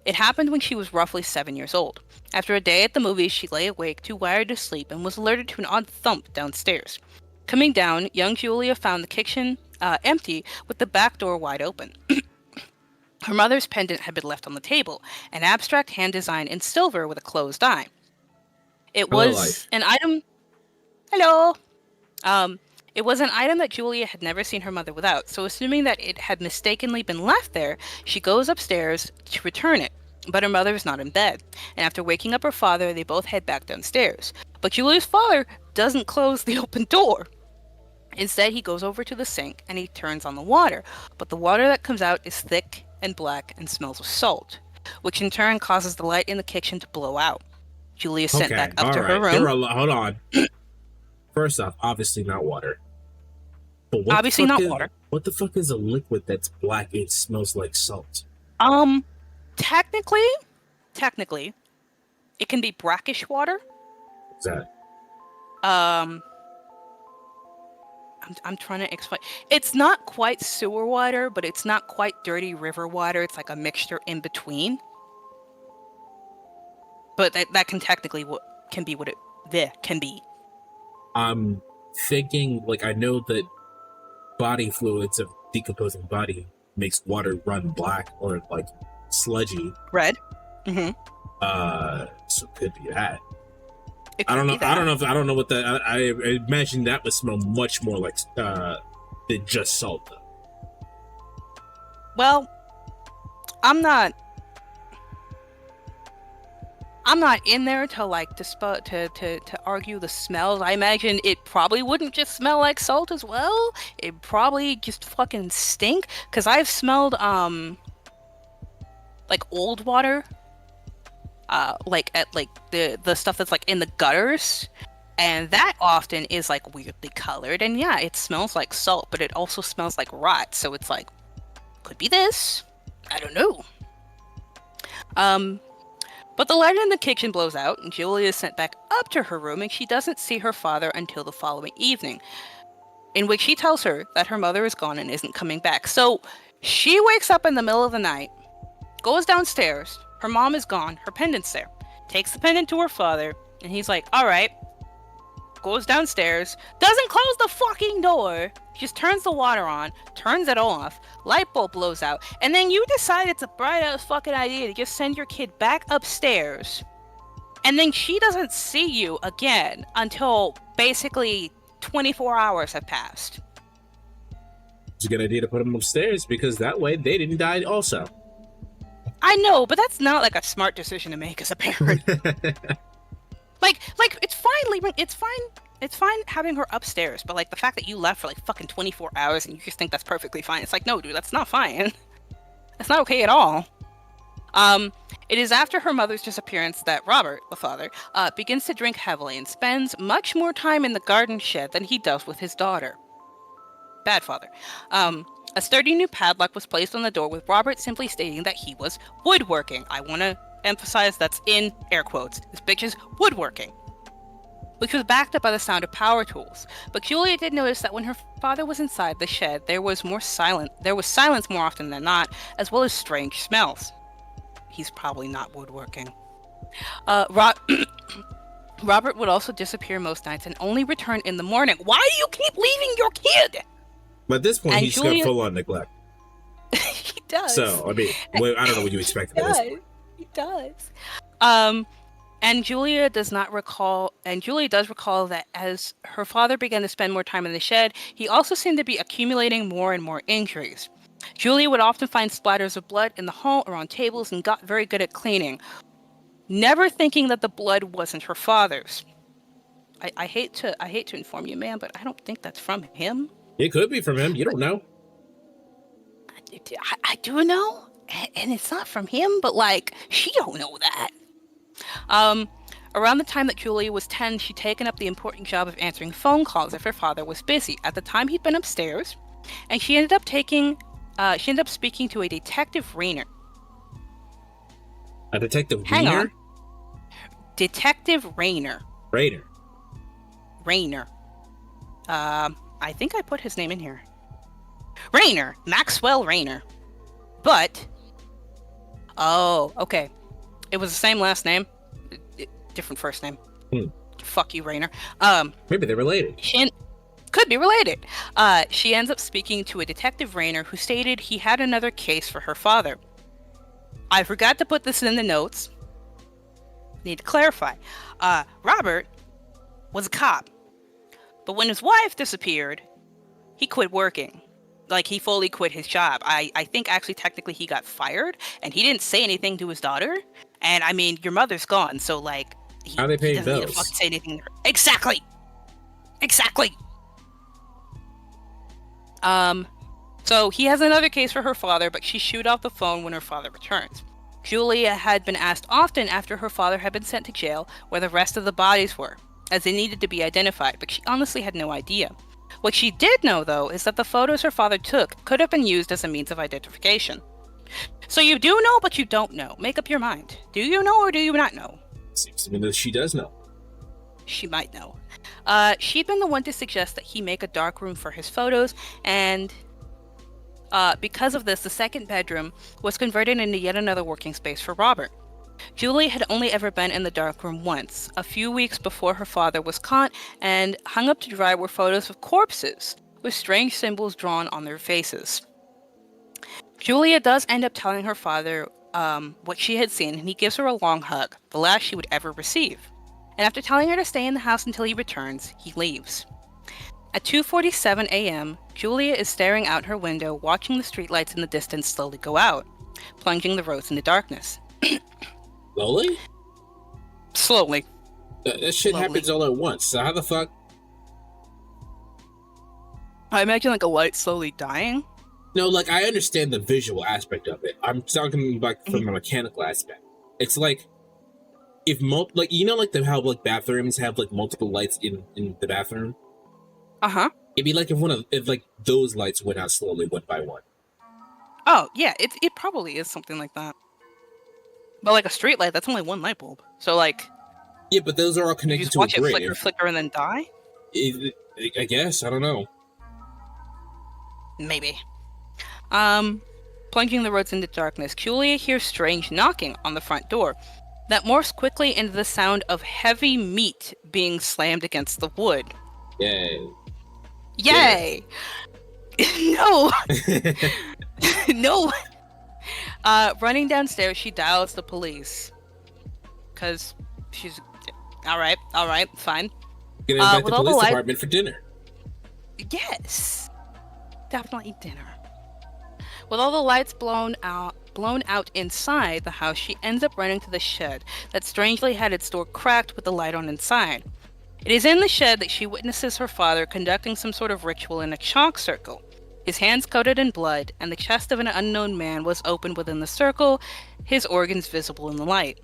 It happened when she was roughly 7 years old. After a day at the movies, she lay awake, too wired to sleep, and was alerted to an odd thump downstairs. Coming down, young Julia found the kitchen empty, with the back door wide open. Her mother's pendant had been left on the table, an abstract hand design in silver with a closed eye. It was an item... Hello! It was an item that Julia had never seen her mother without, so assuming that it had mistakenly been left there, she goes upstairs to return it. But her mother is not in bed, and after waking up her father, they both head back downstairs. But Julia's father doesn't close the open door. Instead, he goes over to the sink, and he turns on the water, but the water that comes out is thick and black and smells of salt, which in turn causes the light in the kitchen to blow out. Julia is sent back up to her room. Hold on. First off, obviously not water. But obviously not water. What the fuck is a liquid that's black and smells like salt? Technically, it can be brackish water. What's that? I'm trying to explain. It's not quite sewer water, but it's not quite dirty river water. It's like a mixture in between. But that can technically be what it can be. I'm thinking, like, I know that body fluids of decomposing body makes water run black or like sludgy. Red. Mm-hmm. So it could be that. I don't know what that. I imagine that would smell much more like than just salt, though. Well, I'm not in there to like to argue the smells. I imagine it probably wouldn't just smell like salt as well. It probably just fucking stink. Cause I've smelled like old water, like at like the stuff that's like in the gutters, and that often is like weirdly colored. And yeah, it smells like salt, but it also smells like rot. So it's like, could be this. I don't know. But the light in the kitchen blows out, and Julia is sent back up to her room, and she doesn't see her father until the following evening, in which he tells her that her mother is gone and isn't coming back. So she wakes up in the middle of the night, goes downstairs, her mom is gone, her pendant's there, takes the pendant to her father, and he's like, all right, goes downstairs, doesn't close the fucking door, just turns the water on, turns it off, light bulb blows out, and then you decide it's a bright ass fucking idea to just send your kid back upstairs, and then she doesn't see you again until basically 24 hours have passed. It's a good idea to put them upstairs, because that way they didn't die also. I know, but that's not like a smart decision to make as a parent. like it's fine leaving. It's fine having her upstairs, but like the fact that you left for like fucking 24 hours and you just think that's perfectly fine. It's like, no, dude, that's not fine. That's not okay at all. It is after her mother's disappearance that Robert, the father, begins to drink heavily and spends much more time in the garden shed than he does with his daughter. Bad father. A sturdy new padlock was placed on the door with Robert simply stating that he was woodworking. I want to emphasize that's in air quotes. This bitch is woodworking. Which was backed up by the sound of power tools. But Julia did notice that when her father was inside the shed, there was silence more often than not, as well as strange smells. He's probably not woodworking. Robert would also disappear most nights and only return in the morning. Why do you keep leaving your kid? But at this point, he's got full-on neglect. He does. So, I mean, I don't know what you expect at this point. He does. And Julia does recall that as her father began to spend more time in the shed, he also seemed to be accumulating more and more injuries. Julia would often find splatters of blood in the hall or on tables and got very good at cleaning, never thinking that the blood wasn't her father's. I hate to inform you, man, but I don't think that's from him. It could be from him. You don't know. I do know, and it's not from him, but like, she don't know that. Around the time that Julia was 10, she'd taken up the important job of answering phone calls if her father was busy. At the time, he'd been upstairs, and she ended up speaking to a Detective Rayner. A Detective Hang Rayner? on. Detective Rayner. Rayner. I think I put his name in here. Rayner. Maxwell Rayner. But... Oh, okay. It was the same last name. Different first name. Fuck you, Rayner. Maybe they're related. Could be related. She ends up speaking to a Detective Rayner who stated he had another case for her father. I forgot to put this in the notes. Need to clarify. Robert was a cop. But when his wife disappeared, he quit working. Like, he fully quit his job. I think actually technically he got fired, and he didn't say anything to his daughter. And I mean, your mother's gone, so like, how are they paying doesn't need to bills? fucking say anything to her. Exactly. So he has another case for her father, but she shooed off the phone when her father returns. Julia had been asked often after her father had been sent to jail where the rest of the bodies were, as they needed to be identified, but she honestly had no idea. What she did know, though, is that the photos her father took could have been used as a means of identification. So you do know, but you don't know. Make up your mind. Do you know or do you not know? Seems to me that she does know. She might know. She'd been the one to suggest that he make a dark room for his photos, and because of this, the second bedroom was converted into yet another working space for Robert. Julie had only ever been in the dark room once, a few weeks before her father was caught, and hung up to dry were photos of corpses with strange symbols drawn on their faces. Julia does end up telling her father what she had seen, and he gives her a long hug, the last she would ever receive. And after telling her to stay in the house until he returns, he leaves. At 2:47 a.m., Julia is staring out her window, watching the streetlights in the distance slowly go out, plunging the roads into darkness. Slowly? Slowly. That shit happens all at once, so how the fuck? I imagine like a light slowly dying. No, like, I understand the visual aspect of it. I'm talking like from a mechanical aspect. It's like, if like, you know, like how like bathrooms have like multiple lights in the bathroom? Uh-huh. It'd be like if like those lights went out slowly one by one. Oh, yeah, it probably is something like that. But like a street light, that's only one light bulb. So like... Yeah, but those are all connected to a grid. You just watch it flicker, and then die? I guess, I don't know. Maybe. Plunging the roads into darkness, Julia hears strange knocking on the front door that morphs quickly into the sound of heavy meat being slammed against the wood. Yay. Yay! No! No! Running downstairs, she dials the police. Because she's... Alright, fine. Gonna invite the with all the police light- department for dinner. Yes! Definitely dinner. With all the lights blown out inside the house, she ends up running to the shed that strangely had its door cracked with the light on inside. It is in the shed that she witnesses her father conducting some sort of ritual in a chalk circle. His hands coated in blood, and the chest of an unknown man was opened within the circle, his organs visible in the light.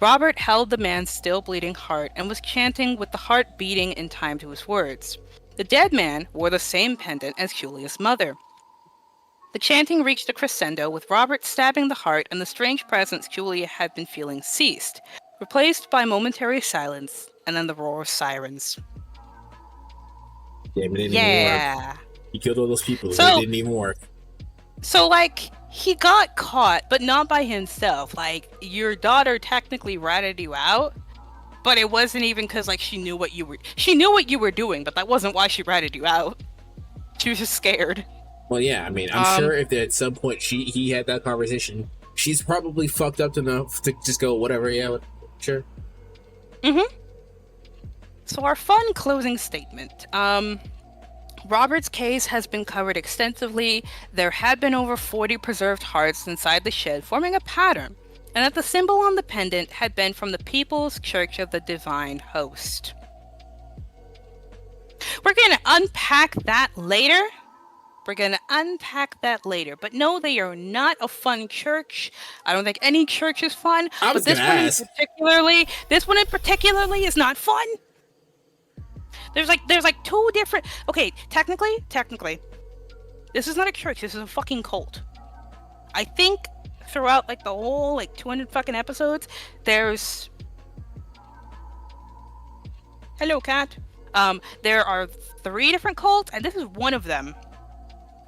Robert held the man's still bleeding heart and was chanting with the heart beating in time to his words. The dead man wore the same pendant as Julia's mother. The chanting reached a crescendo with Robert stabbing the heart, and the strange presence Julia had been feeling ceased, replaced by momentary silence and then the roar of sirens. Damn, it didn't even work. He killed all those people, so it didn't even work. So, like, he got caught, but not by himself. Like, your daughter technically ratted you out, but it wasn't even because, like, she knew what you were doing, but that wasn't why she ratted you out. She was just scared. Well, yeah, I mean, I'm sure if at some point he had that conversation, she's probably fucked up enough to just go, whatever, yeah, sure. Mm-hmm. So our fun closing statement. Robert's case has been covered extensively. There had been over 40 preserved hearts inside the shed, forming a pattern, and that the symbol on the pendant had been from the People's Church of the Divine Host. We're going to unpack that later. But no, they are not a fun church. I don't think any church is fun. But this one in particularly is not fun. There's like two different. Okay, technically, this is not a church. This is a fucking cult. I think throughout like the whole 200 fucking episodes, there's. Hello, cat. There are 3 different cults, and this is one of them.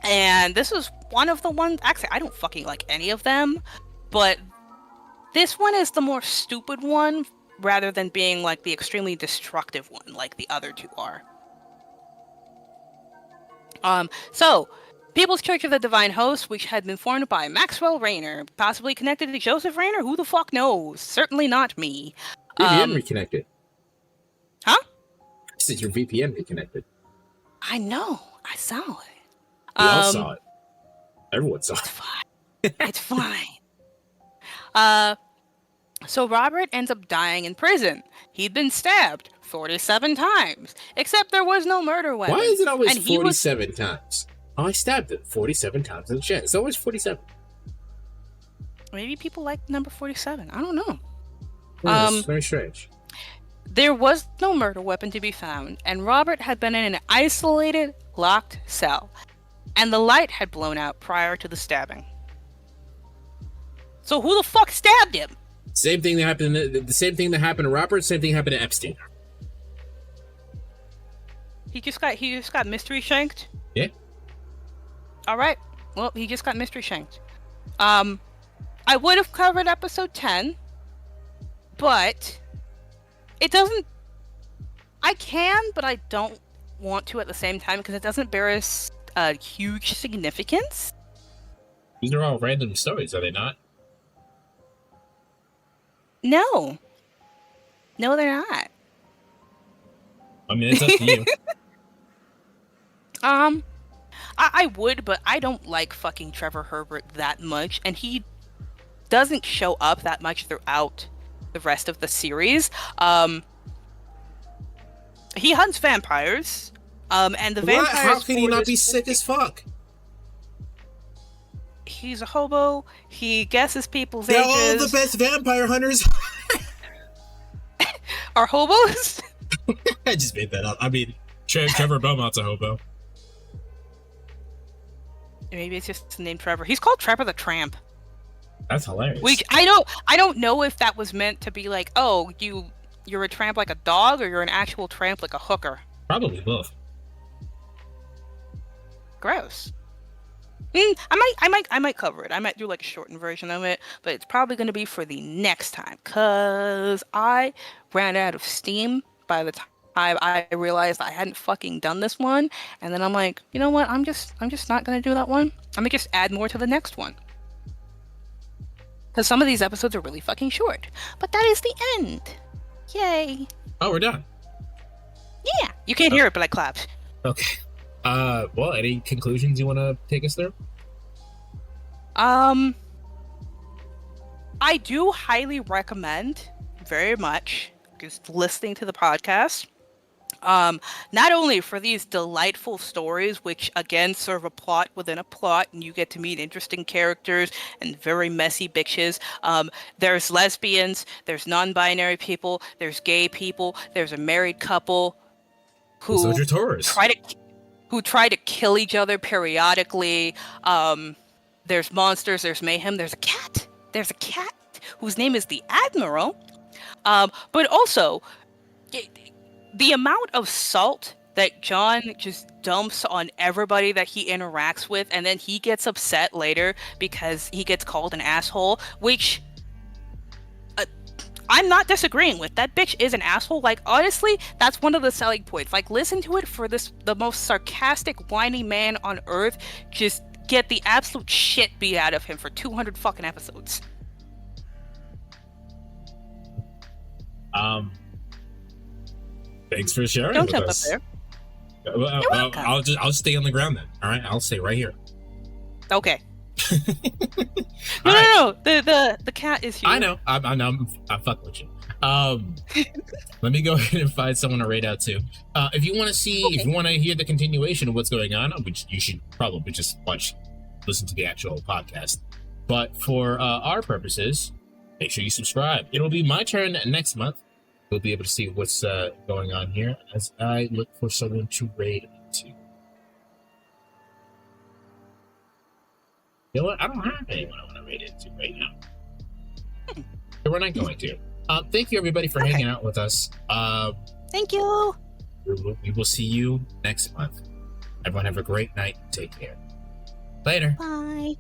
And this is one of the ones. Actually, I don't fucking like any of them, but this one is the more stupid one, rather than being like the extremely destructive one, like the other 2 are. So, People's Church of the Divine Host, which had been formed by Maxwell Rayner, possibly connected to Joseph Rayner. Who the fuck knows? Certainly not me. VPN reconnected. Huh? I said your VPN reconnected. I know. I saw it. We all saw it. Everyone saw it. It's fine. So Robert ends up dying in prison. He'd been stabbed 47 times, except there was no murder weapon. Why is it always 47 times? Oh, I stabbed it 47 times in the chest. It's always 47. Maybe people like the number 47. I don't know. It's very strange. There was no murder weapon to be found, and Robert had been in an isolated, locked cell, and the light had blown out prior to the stabbing. So who the fuck stabbed him? Same thing that happened. The same thing that happened to Robert. Same thing happened to Epstein. He just got mystery shanked. Yeah. All right. Well, he just got mystery shanked. I would have covered episode 10, but it doesn't. I can, but I don't want to at the same time because it doesn't bear a huge significance. These are all random stories, are they not? No, they're not. I mean, it's up to you. I would, but I don't like fucking Trevor Herbert that much, and he doesn't show up that much throughout the rest of the series. He hunts vampires, and the vampires. How can he not be sick as fuck? He's a hobo. He guesses people's They're ages. all the best vampire hunters. Are hobos? I just made that up. I mean, Trevor Beaumont's a hobo. Maybe it's just named Trevor. He's called Trevor the Tramp. That's hilarious. Which I don't know if that was meant to be like, oh, you're a tramp like a dog, or you're an actual tramp like a hooker. Probably both. Gross. I might cover it. I might do like a shortened version of it, but it's probably going to be for the next time because I ran out of steam by the time I realized I hadn't fucking done this one, and then I'm like, you know what? I'm just not going to do that one. I'm gonna just add more to the next one because some of these episodes are really fucking short. But that is the end. Yay! Oh, we're done. Yeah, you can't hear it, but I clapped. Okay. Well, any conclusions you want to take us through? I do highly recommend very much just listening to the podcast. Not only for these delightful stories, which again serve a plot within a plot, and you get to meet interesting characters and very messy bitches. There's lesbians, there's non-binary people, there's gay people, there's a married couple who try to kill each other periodically. There's monsters, there's mayhem, there's a cat whose name is the Admiral. But also, the amount of salt that John just dumps on everybody that he interacts with, and then he gets upset later because he gets called an asshole, which I'm not disagreeing with. That bitch is an asshole. Like, honestly, that's one of the selling points. Like, listen to it for the most sarcastic, whiny man on earth. Just get the absolute shit beat out of him for 200 fucking episodes. Thanks for sharing. Don't with jump us. up there. I'll stay on the ground then. All right, I'll stay right here. Okay. No. The cat is here. I know. I'm fucking with you. Let me go ahead and find someone to raid out to. If you want to see, if you want to hear the continuation of what's going on, which you should probably just listen to the actual podcast. But for our purposes, make sure you subscribe. It'll be my turn next month. We'll be able to see what's going on here as I look for someone to raid into. You know what? I don't have anyone I want to raid into right now. So we're not going to. Thank you, everybody, for hanging out with us. Thank you. We will see you next month. Everyone have a great night. Take care. Later. Bye.